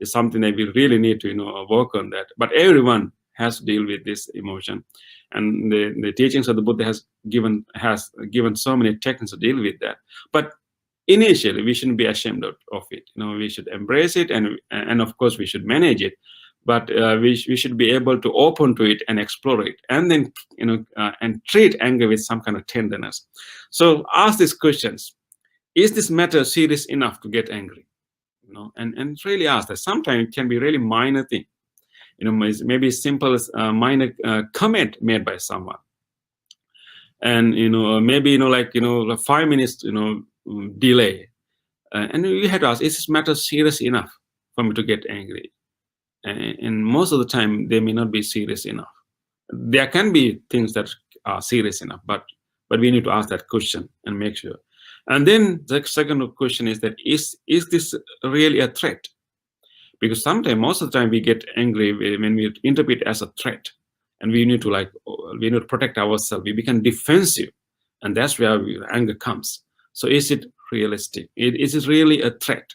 it's something that we really need to work on that. But everyone has to deal with this emotion, and the teachings of the Buddha has given so many techniques to deal with that. But initially, we shouldn't be ashamed of it. We should embrace it, and of course we should manage it. But we should be able to open to it and explore it, and then and treat anger with some kind of tenderness. So ask these questions: is this matter serious enough to get angry? And really ask that. Sometimes it can be really minor thing. Maybe simple as a minor comment made by someone, and maybe like 5 minutes delay, and we had to ask: is this matter serious enough for me to get angry? And most of the time, they may not be serious enough. There can be things that are serious enough, but we need to ask that question and make sure. And then the second question is that is this really a threat? Because sometimes, most of the time, we get angry when we interpret it as a threat, and we need to protect ourselves. We become defensive, and that's where anger comes. So is it realistic? Is it really a threat?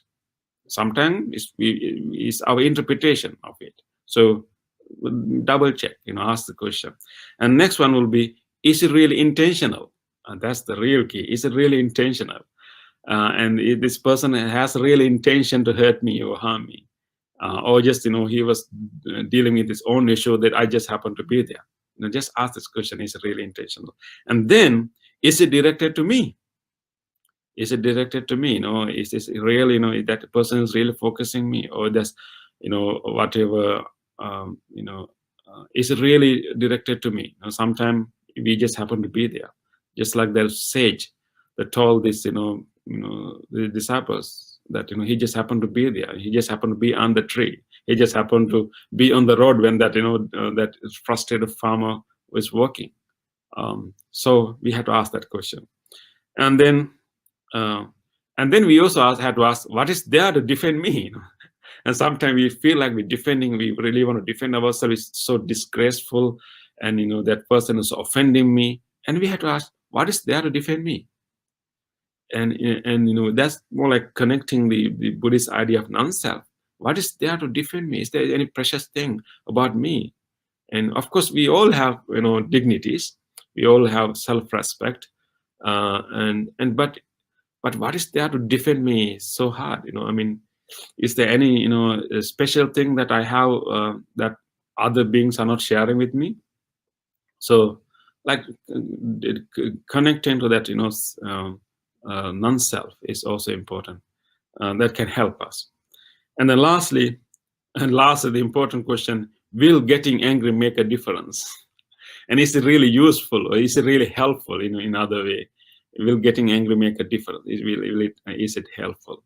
Sometimes it's our interpretation of it. So double check, ask the question. And next one will be, is it really intentional? And that's the real key. Is it really intentional? And if this person has a real intention to hurt me or harm me, or just he was dealing with his own issue that I just happened to be there. Just ask this question: is it really intentional? And then, is it directed to me? Is it directed to me? Is this really, that person is really focusing me, or that's, whatever, is it really directed to me? Sometimes we just happen to be there, just like the sage that told this, the disciples that he just happened to be there. He just happened to be on the tree. He just happened to be on the road when that that frustrated farmer was working. So we had to ask that question, and then we also had to ask, what is there to defend me? And sometimes we feel like we really want to defend ourselves. It's so disgraceful, and that person is offending me, and we had to ask, what is there to defend me? And that's more like connecting the Buddhist idea of non-self. What is there to defend me? Is there any precious thing about me? And of course, we all have dignities. We all have self-respect, but what is there to defend me so hard? Is there any a special thing that I have that other beings are not sharing with me? So, like connecting to that, non-self is also important. That can help us. And then lastly, the important question: will getting angry make a difference? And is it really useful, or is it really helpful? In other way, will getting angry make a difference? Is it helpful?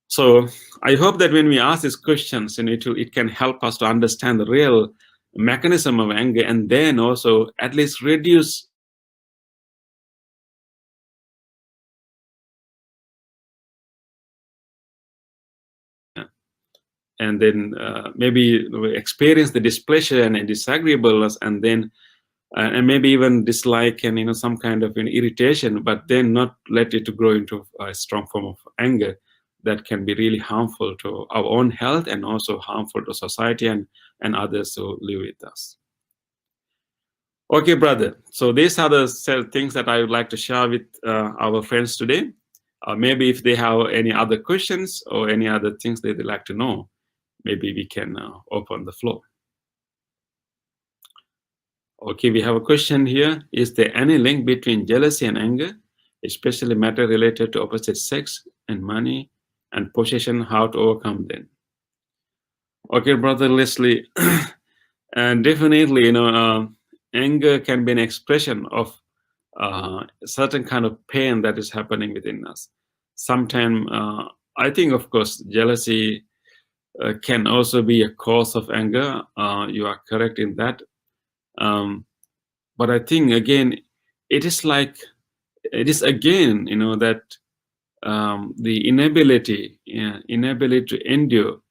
So I hope that when we ask these questions, it can help us to understand the real mechanism of anger, and then also at least reduce and then maybe experience the displeasure and disagreeableness, and then and maybe even dislike and some kind of irritation, but then not let it to grow into a strong form of anger that can be really harmful to our own health and also harmful to society and others who live with us. Okay, brother. So these are the things that I would like to share with our friends today. Maybe if they have any other questions or any other things they'd like to know, maybe we can open the floor. Okay, we have a question here. Is there any link between jealousy and anger, especially matter related to opposite sex and money and possession? How to overcome them? Okay, brother Leslie, and definitely, anger can be an expression of a certain kind of pain that is happening within us. Sometimes, I think, of course, jealousy can also be a cause of anger. You are correct in that. But I think again, it is again, that the inability to endure,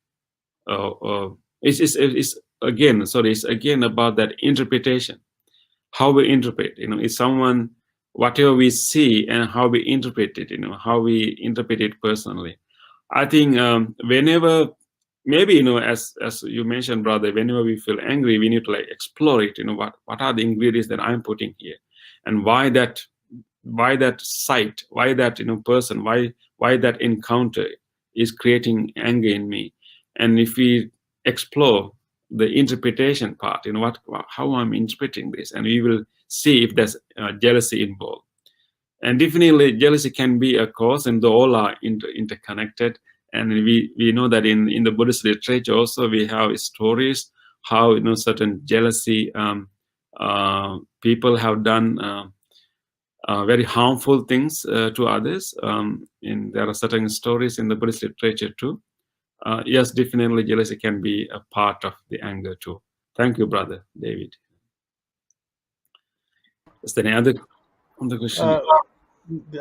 is again, sorry, it's again about that interpretation, how we interpret. Is someone, whatever we see and how we interpret it, how we interpret it personally. I think whenever, maybe, as you mentioned, brother, whenever we feel angry, we need to explore it. What are the ingredients that I'm putting here, and why that sight, why that person, why that encounter is creating anger in me. And if we explore the interpretation part, how I'm interpreting this, and we will see if there's jealousy involved. And definitely jealousy can be a cause, and they all are interconnected. And we know that in the Buddhist literature also we have stories how certain jealousy people have done very harmful things to others. And there are certain stories in the Buddhist literature too. Yes, definitely jealousy can be a part of the anger too. Thank you, brother David. Is there any other question?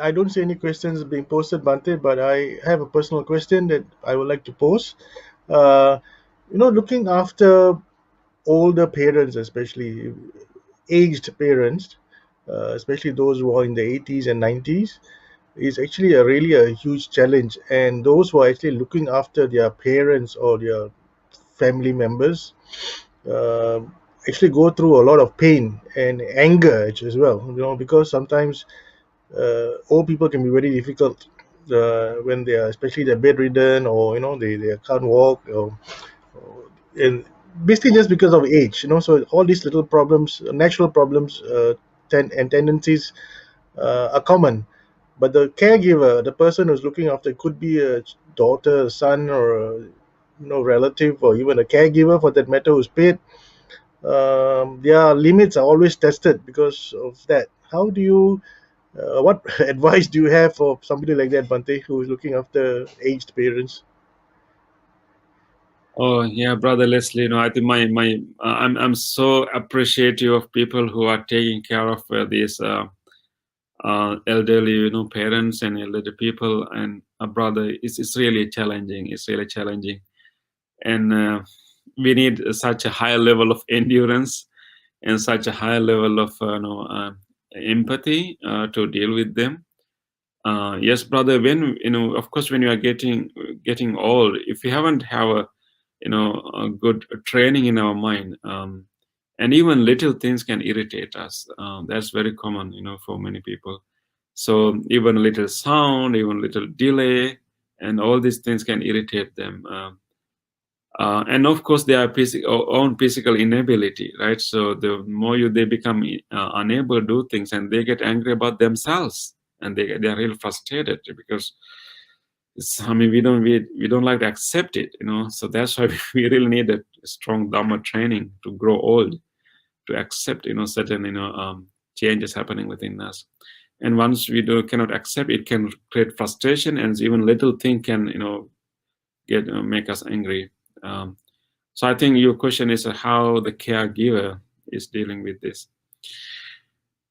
I don't see any questions being posted, Bante, but I have a personal question that I would like to pose. Uh, looking after older parents, especially aged parents, especially those who are in the 80s and 90s, is actually a huge challenge. And those who are actually looking after their parents or their family members uh, actually go through a lot of pain and anger as well. Because sometimes old people can be very difficult when they are, especially they're bedridden, or they can't walk, and basically just because of age. So all these little problems, natural problems, and tendencies are common. But the caregiver, the person who's looking after, could be a daughter, a son, or a relative, or even a caregiver for that matter, who's paid. Their limits are always tested because of that. How do you what advice do you have for somebody like that, Bante, who is looking after aged parents? Oh yeah, brother Leslie. I think I'm so appreciative of people who are taking care of these elderly, parents and elderly people. And brother, it's really challenging. It's really challenging, and we need such a high level of endurance and such a high level of empathy to deal with them. Yes, brother. When of course, when you are getting old, if you haven't have a good training in our mind, and even little things can irritate us. That's very common, for many people. So even a little sound, even little delay, and all these things can irritate them. And of course, their own physical inability, right? So the more they become unable to do things, and they get angry about themselves, and they are really frustrated because I mean, we don't like to accept it, So that's why we really need a strong Dharma training to grow old, to accept, certain, changes happening within us. And once we cannot accept, it can create frustration, and even little thing can, make us angry. So I think your question is how the caregiver is dealing with this.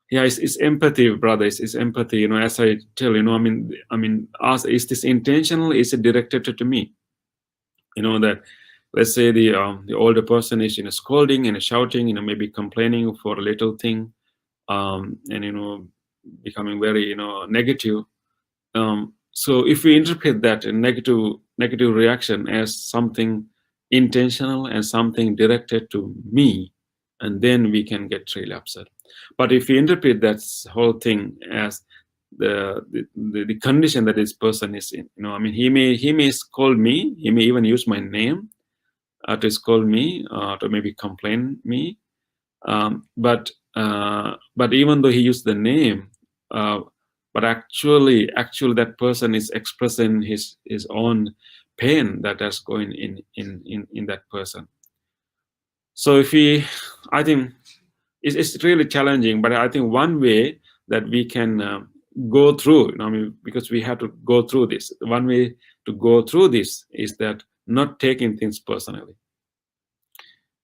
Yeah, it's empathy, brother. It's empathy. As I tell, ask, is this intentional? Is it directed to me? That, let's say the older person is scolding and shouting, maybe complaining for a little thing, and becoming very negative. So if we interpret that negative reaction as something intentional and something directed to me, and then we can get really upset. But if we interpret that whole thing as the condition that this person is in, he may scold me, he may even use my name to scold me, to maybe complain me, but even though he used the name, but actually that person is expressing his own pain that is going in that person. So I think it's really challenging, but I think one way that we can go through, because we have to go through this. One way to go through this is that not taking things personally,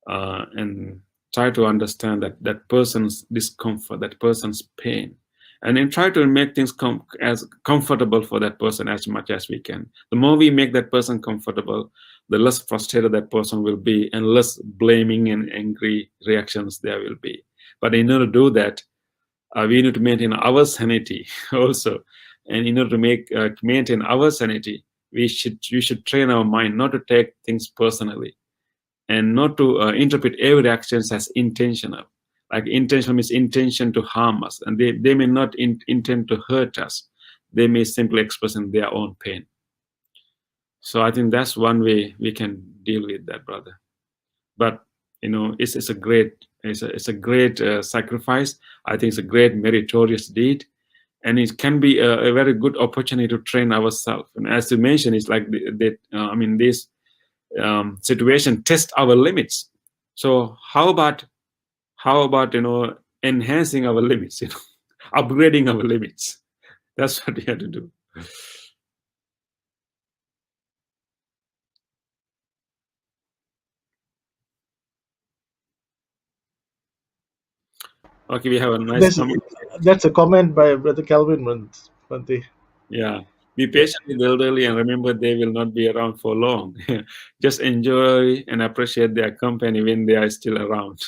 and try to understand that person's discomfort, that person's pain, and then try to make things as comfortable for that person as much as we can. The more we make that person comfortable, the less frustrated that person will be, and less blaming and angry reactions there will be. But in order to do that, we need to maintain our sanity also. And in order to maintain our sanity, we should train our mind not to take things personally, and not to interpret every actions as intentional. Like intentional means intention to harm us, and they may not intend to hurt us. They may simply expressing their own pain. So I think that's one way we can deal with that, brother. But it's a great sacrifice. I think it's a great meritorious deed, and it can be a very good opportunity to train ourselves. And as you mentioned, it's like this situation test our limits. So how about enhancing our limits, upgrading our limits? That's what we have to do. Okay, we have a nice comment. That's a comment by Brother Calvin Bhante. Yeah, be patient with the elderly and remember they will not be around for long. Just enjoy and appreciate their company when they are still around.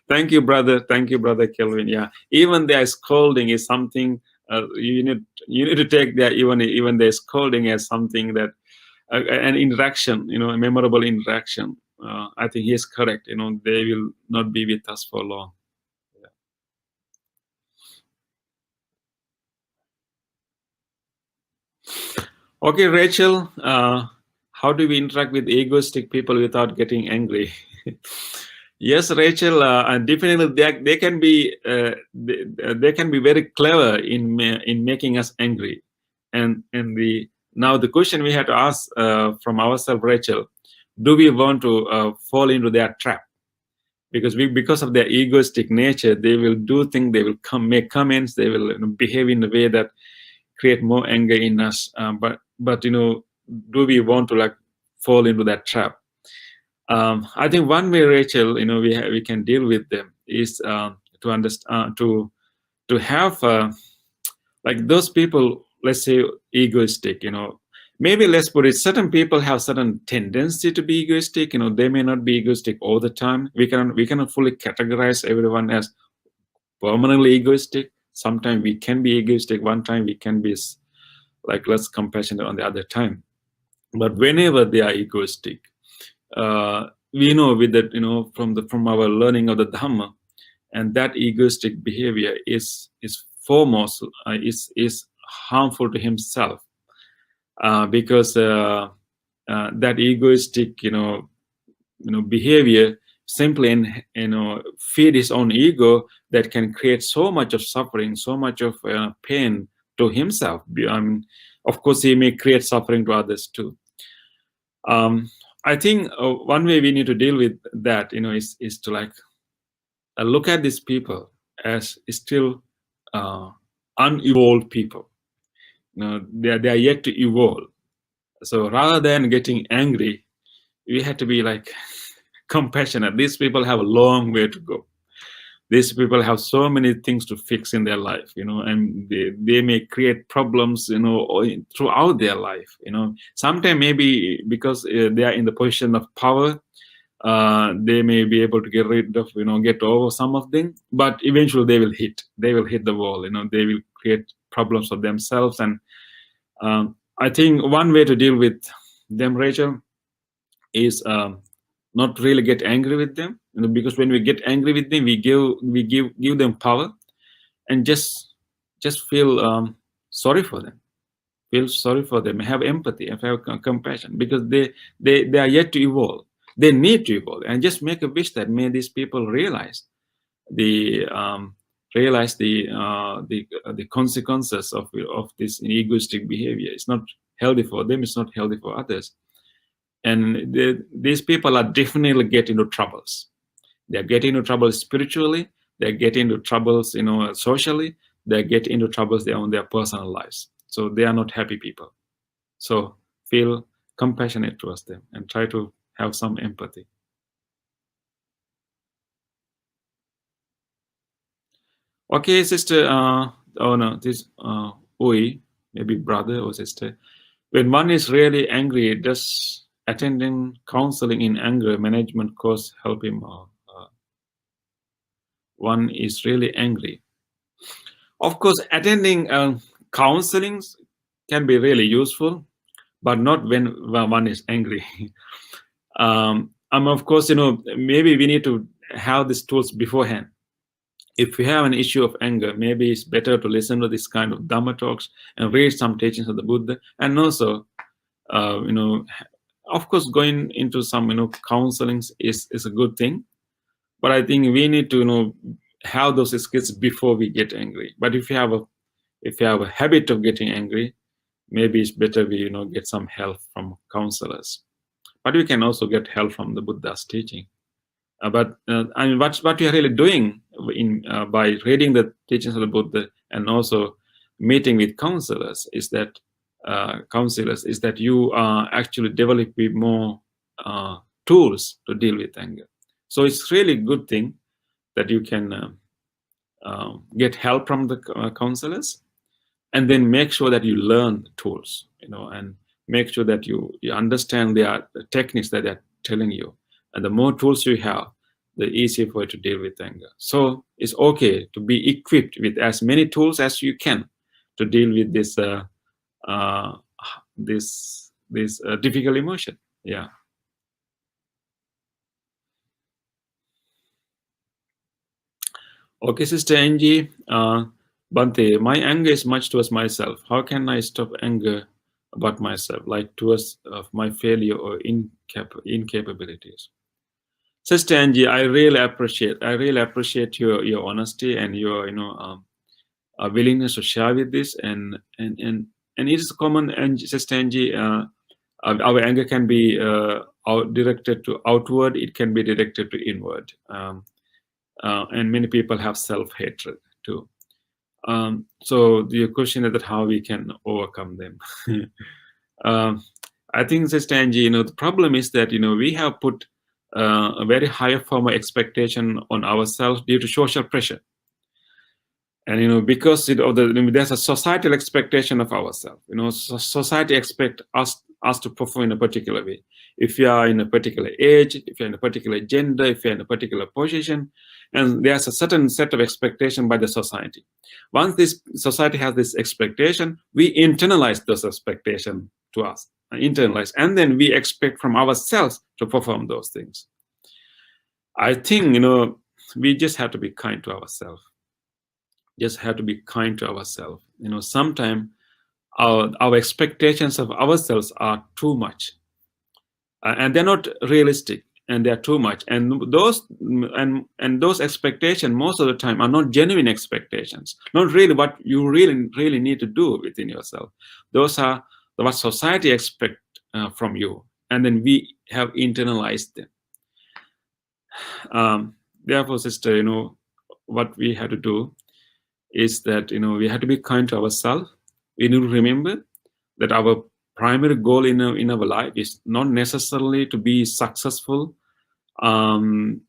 Thank you, brother. Thank you, Brother Kelvin. Yeah, even their scolding is something you need to take their even their scolding as something that an interaction, a memorable interaction. I think he is correct. They will not be with us for long. Okay, Rachel, how do we interact with egoistic people without getting angry? Yes, Rachel, definitely they can be they can be very clever in making us angry, and now the question we have to ask from ourselves, Rachel, do we want to fall into their trap? Because of their egoistic nature, they will do things, they will make comments, they will behave in a way that create more anger in us. But do we want to fall into that trap? I think one way, Rachel, we can deal with them is to understand to have like those people, let's say egoistic. Maybe let's put it, certain people have certain tendency to be egoistic. They may not be egoistic all the time. We cannot fully categorize everyone as permanently egoistic. Sometimes we can be egoistic. One time we can be less compassionate on the other time. But whenever they are egoistic, we know with that, from our learning of the Dhamma, and that egoistic behavior is foremost is harmful to himself. because that egoistic, behavior simply feed his own ego, that can create so much of suffering, so much of pain to himself. Of course, he may create suffering to others too. I think one way we need to deal with that, is to like look at these people as still unevolved people. They are yet to evolve. So rather than getting angry, we have to be like compassionate. These people have a long way to go. These people have so many things to fix in their life, and they may create problems, throughout their life. Sometimes maybe because they are in the position of power, they may be able to get rid of, get over some of them, but eventually they will hit the wall. They will create problems for themselves. And I think one way to deal with them, Rachel, is not really get angry with them, because when we get angry with them, we give them power, and just feel sorry for them. Feel sorry for them, have empathy, and have compassion, because they are yet to evolve. They need to evolve, and just make a wish that may these people the realize the consequences of this egoistic behavior. It's not healthy for them. It's not healthy for others. And these people are definitely getting into troubles. They're getting into trouble spiritually. They're getting into troubles, socially. They're getting into troubles on their personal lives. So they are not happy people. So feel compassionate towards them and try to have some empathy. Okay, sister. Oh no, this Ui, maybe brother or sister. When one is really angry, does attending counseling in anger management course help him? One is really angry. Of course, attending counselings can be really useful, but not when one is angry. Of course, maybe we need to have these tools beforehand. If we have an issue of anger, maybe it's better to listen to this kind of Dhamma talks and read some teachings of the Buddha, and also, of course, going into some, counselings is a good thing. But I think we need to, have those skills before we get angry. But if you have a habit of getting angry, maybe it's better we get some help from counselors. But we can also get help from the Buddha's teaching. But I mean, what we are really doing by reading the teachings of the Buddha and also meeting with counselors is that you are actually developing more tools to deal with anger. So it's really a good thing that you can get help from the counselors, and then make sure that you learn the tools, and make sure that you understand the techniques that they're telling you. And the more tools you have, the easier for you to deal with anger. So it's okay to be equipped with as many tools as you can to deal with this difficult emotion. Yeah. Okay, Sister Angie. Bhante, my anger is much towards myself. How can I stop anger about myself, like towards my failure or incapabilities? Sister Angie, I really appreciate your honesty and your willingness to share with this, and it is common. And Sister Angie, our anger can be directed to outward. It can be directed to inward, and many people have self-hatred too. So the question is that how we can overcome them. I think, Sister Angie, the problem is that we have put a very high form of expectation on ourselves due to social pressure, and because there's a societal expectation of ourselves. Society expect us to perform in a particular way. If you are in a particular age, if you're in a particular gender, if you're in a particular position, and there's a certain set of expectation by the society. Once this society has this expectation, we internalize those expectations to us, and then we expect from ourselves to perform those things. I think we just have to be kind to ourselves. Sometimes our expectations of ourselves are too much, and they're not realistic, and they're too much, and those expectations most of the time are not genuine expectations, not really what you really need to do within yourself. Those are what society expect from you, and then we have internalized them. Therefore, sister, what we have to do is that we have to be kind to ourselves. We need to remember that our primary goal in our life is not necessarily to be successful in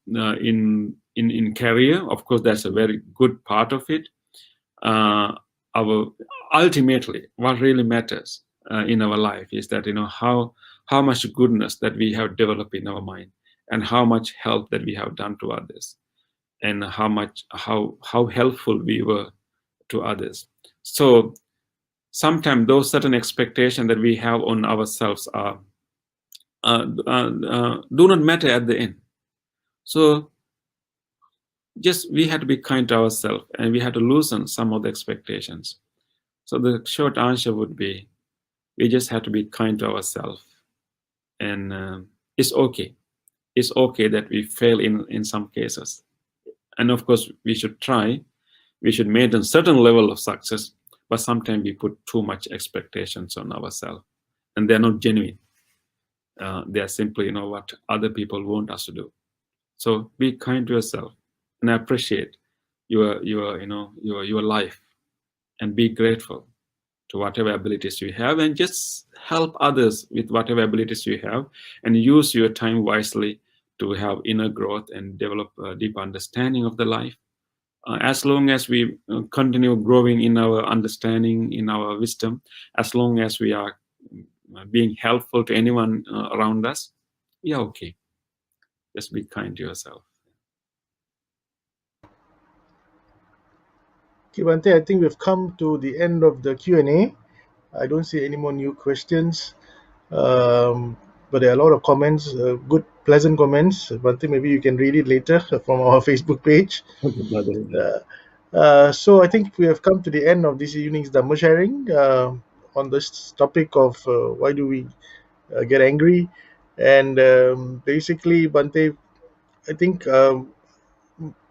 career. Of course, that's a very good part of it. Our ultimately, what really matters in our life is that how much goodness that we have developed in our mind, and how much help that we have done to others, and how helpful we were to others. So sometimes those certain expectations that we have on ourselves do not matter at the end. So just we have to be kind to ourselves, and we have to loosen some of the expectations. So the short answer would be, we just have to be kind to ourselves, and it's okay. It's okay that we fail in some cases, and of course we should try. We should maintain certain level of success, but sometimes we put too much expectations on ourselves, and they're not genuine. They are simply what other people want us to do. So be kind to yourself, and appreciate your life, and be grateful to whatever abilities you have, and just help others with whatever abilities you have, and use your time wisely to have inner growth and develop a deep understanding of the life. As long as we continue growing in our understanding, in our wisdom, as long as we are being helpful to anyone around us, we are okay. Just be kind to yourself. Okay, Bhante, I think we've come to the end of the Q&A. I don't see any more new questions, but there are a lot of comments, good, pleasant comments. Bhante, maybe you can read it later from our Facebook page. Okay, brother. So I think we have come to the end of this evening's Dhamma sharing on this topic of why do we get angry. And basically, Bhante, I think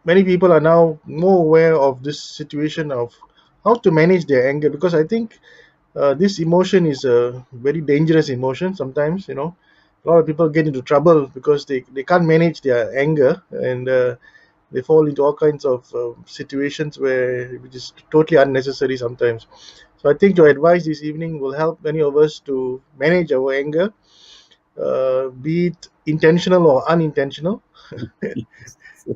many people are now more aware of this situation of how to manage their anger, because I think this emotion is a very dangerous emotion sometimes. A lot of people get into trouble because they can't manage their anger, and they fall into all kinds of situations where which is totally unnecessary sometimes. So I think your advice this evening will help many of us to manage our anger, be it intentional or unintentional.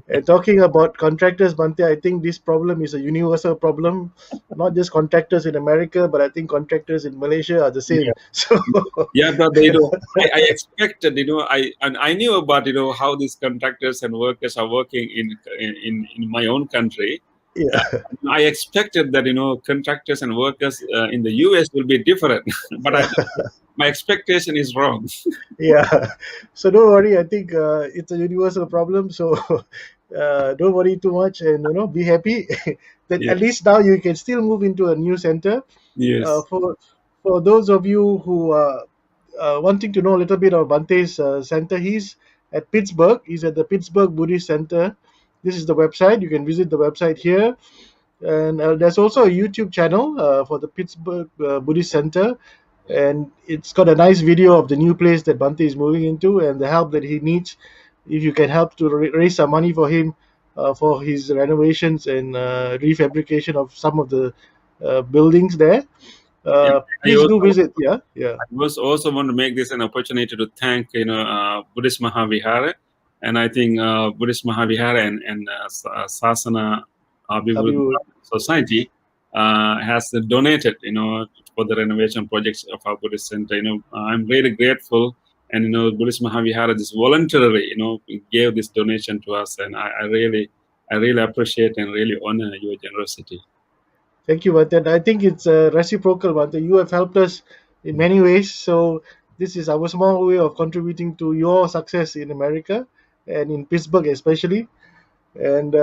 And talking about contractors, Bante, I think this problem is a universal problem. Not just contractors in America, but I think contractors in Malaysia are the same. Yeah. So, Yeah, brother, I expected, I knew about, how these contractors and workers are working in my own country. Uh, yeah, I expected that, contractors and workers in the US will be different, but my expectation is wrong. yeah. So don't worry. I think it's a universal problem. So don't worry too much, and be happy that Yeah. at least now you can still move into a new center. Yes. For those of you who are wanting to know a little bit of Bante's center, he's at Pittsburgh. He's at the Pittsburgh Buddhist Center. This is the website. You can visit the website here. And there's also a YouTube channel for the Pittsburgh Buddhist Center. And it's got a nice video of the new place that Bante is moving into and the help that he needs. If you can help to raise some money for him for his renovations and refabrication of some of the buildings there, Yeah. I please do also visit. Yeah, yeah. was also want to make this an opportunity to thank Buddhist Mahavihara, and I think Buddhist Mahavihara and Sasana Abhivruddhi Abiur. Society has donated for the renovation projects of our Buddhist center. I'm really grateful, and Buddhist Mahavihara just voluntarily gave this donation to us, and I really appreciate and really honor your generosity. Thank you, Bante. I think it's reciprocal, Bante. You have helped us in many ways. So this is our small way of contributing to your success in America and in Pittsburgh especially. And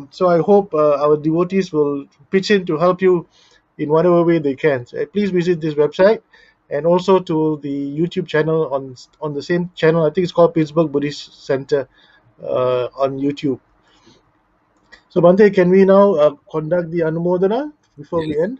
so I hope our devotees will pitch in to help you in whatever way they can. So, please visit this website and also to the YouTube channel on the same channel. I think it's called Pittsburgh Buddhist Center on YouTube. So, Bante, can we now conduct the Anumodana before we Yes. end?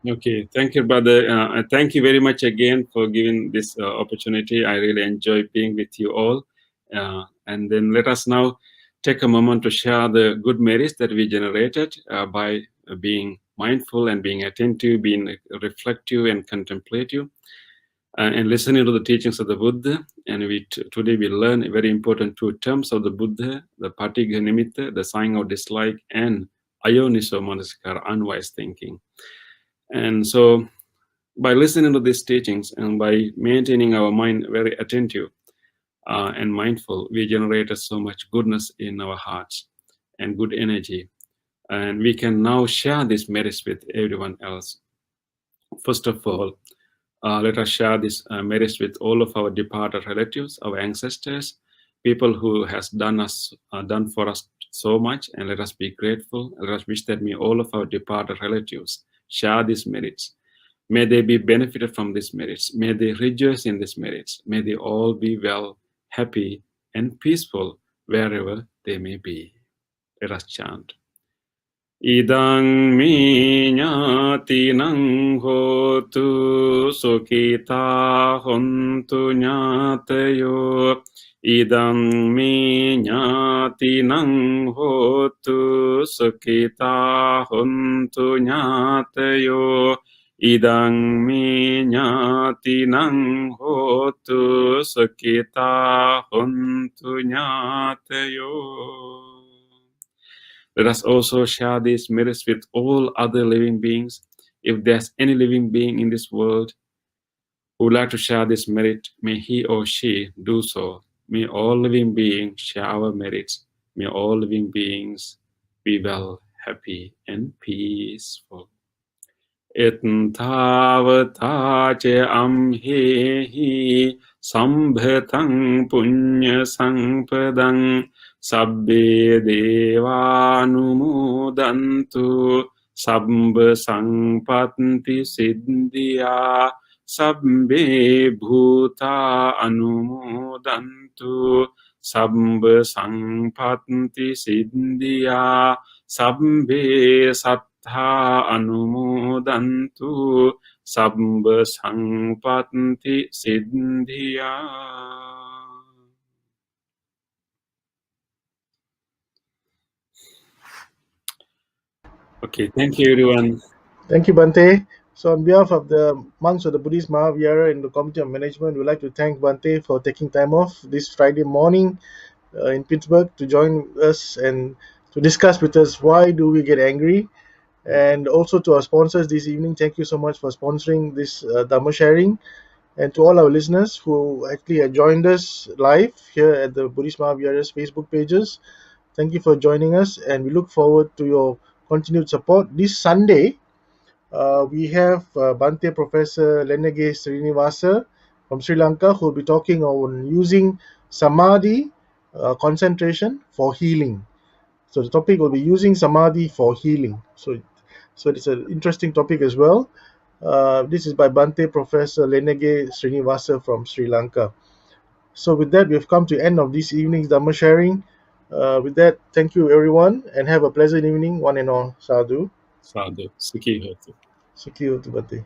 Okay, thank you, brother. Thank you very much again for giving this opportunity. I really enjoy being with you all. And then let us now take a moment to share the good merits that we generated by being mindful and being attentive, being reflective and contemplative, and listening to the teachings of the Buddha. And today we learn a very important two terms of the Buddha: the patigha nimitta, the sign of dislike, and ayoniso manasikara, unwise thinking. And so, by listening to these teachings and by maintaining our mind very attentive and mindful, we generate so much goodness in our hearts and good energy. And we can now share these merits with everyone else. First of all, let us share this merits with all of our departed relatives, our ancestors, people who has done for us so much, and let us be grateful. Let us wish that may all of our departed relatives share these merits. May they be benefited from these merits. May they rejoice in these merits. May they all be well, happy, and peaceful wherever they may be. Let us chant. Idang mi ñātīnaṃ hotu sukhita hontu ñātayo. Idang mi ñātīnaṃ hotu sukhita hontu ñātayo. Idang mi ñātīnaṃ hotu sukhita hontu ñātayo. Let us also share these merits with all other living beings. If there's any living being in this world who would like to share this merit, may he or she do so. May all living beings share our merits. May all living beings be well, happy, and peaceful. Ettavata che amhehi sambhatam punya sampadam sabbe devanumodantu sabba sampatti siddhya sabbe bhuta anumodantu sabba sampatti siddhya sabbe sattha anumodantu sabba sampatti siddhya. Okay, thank you everyone. Thank you, Bante. So, on behalf of the monks of the Buddhist Mahavihara and the Committee of Management, we'd like to thank Bante for taking time off this Friday morning in Pittsburgh to join us and to discuss with us why do we get angry. And also to our sponsors this evening, thank you so much for sponsoring this Dhamma sharing. And to all our listeners who actually had joined us live here at the Buddhist Mahavihara's Facebook pages, thank you for joining us, and we look forward to your continued support. This Sunday, we have Bhante Professor Lenege Srinivasa from Sri Lanka who will be talking on using Samadhi concentration for healing. So the topic will be using Samadhi for healing. So it's an interesting topic as well. This is by Bhante Professor Lenege Srinivasa from Sri Lanka. So with that, we've come to end of this evening's Dhamma sharing. With that, thank you everyone and have a pleasant evening, one and all. Sadhu. Sadhu, Sukhi Hotu. Sukhi Hotu Bhante.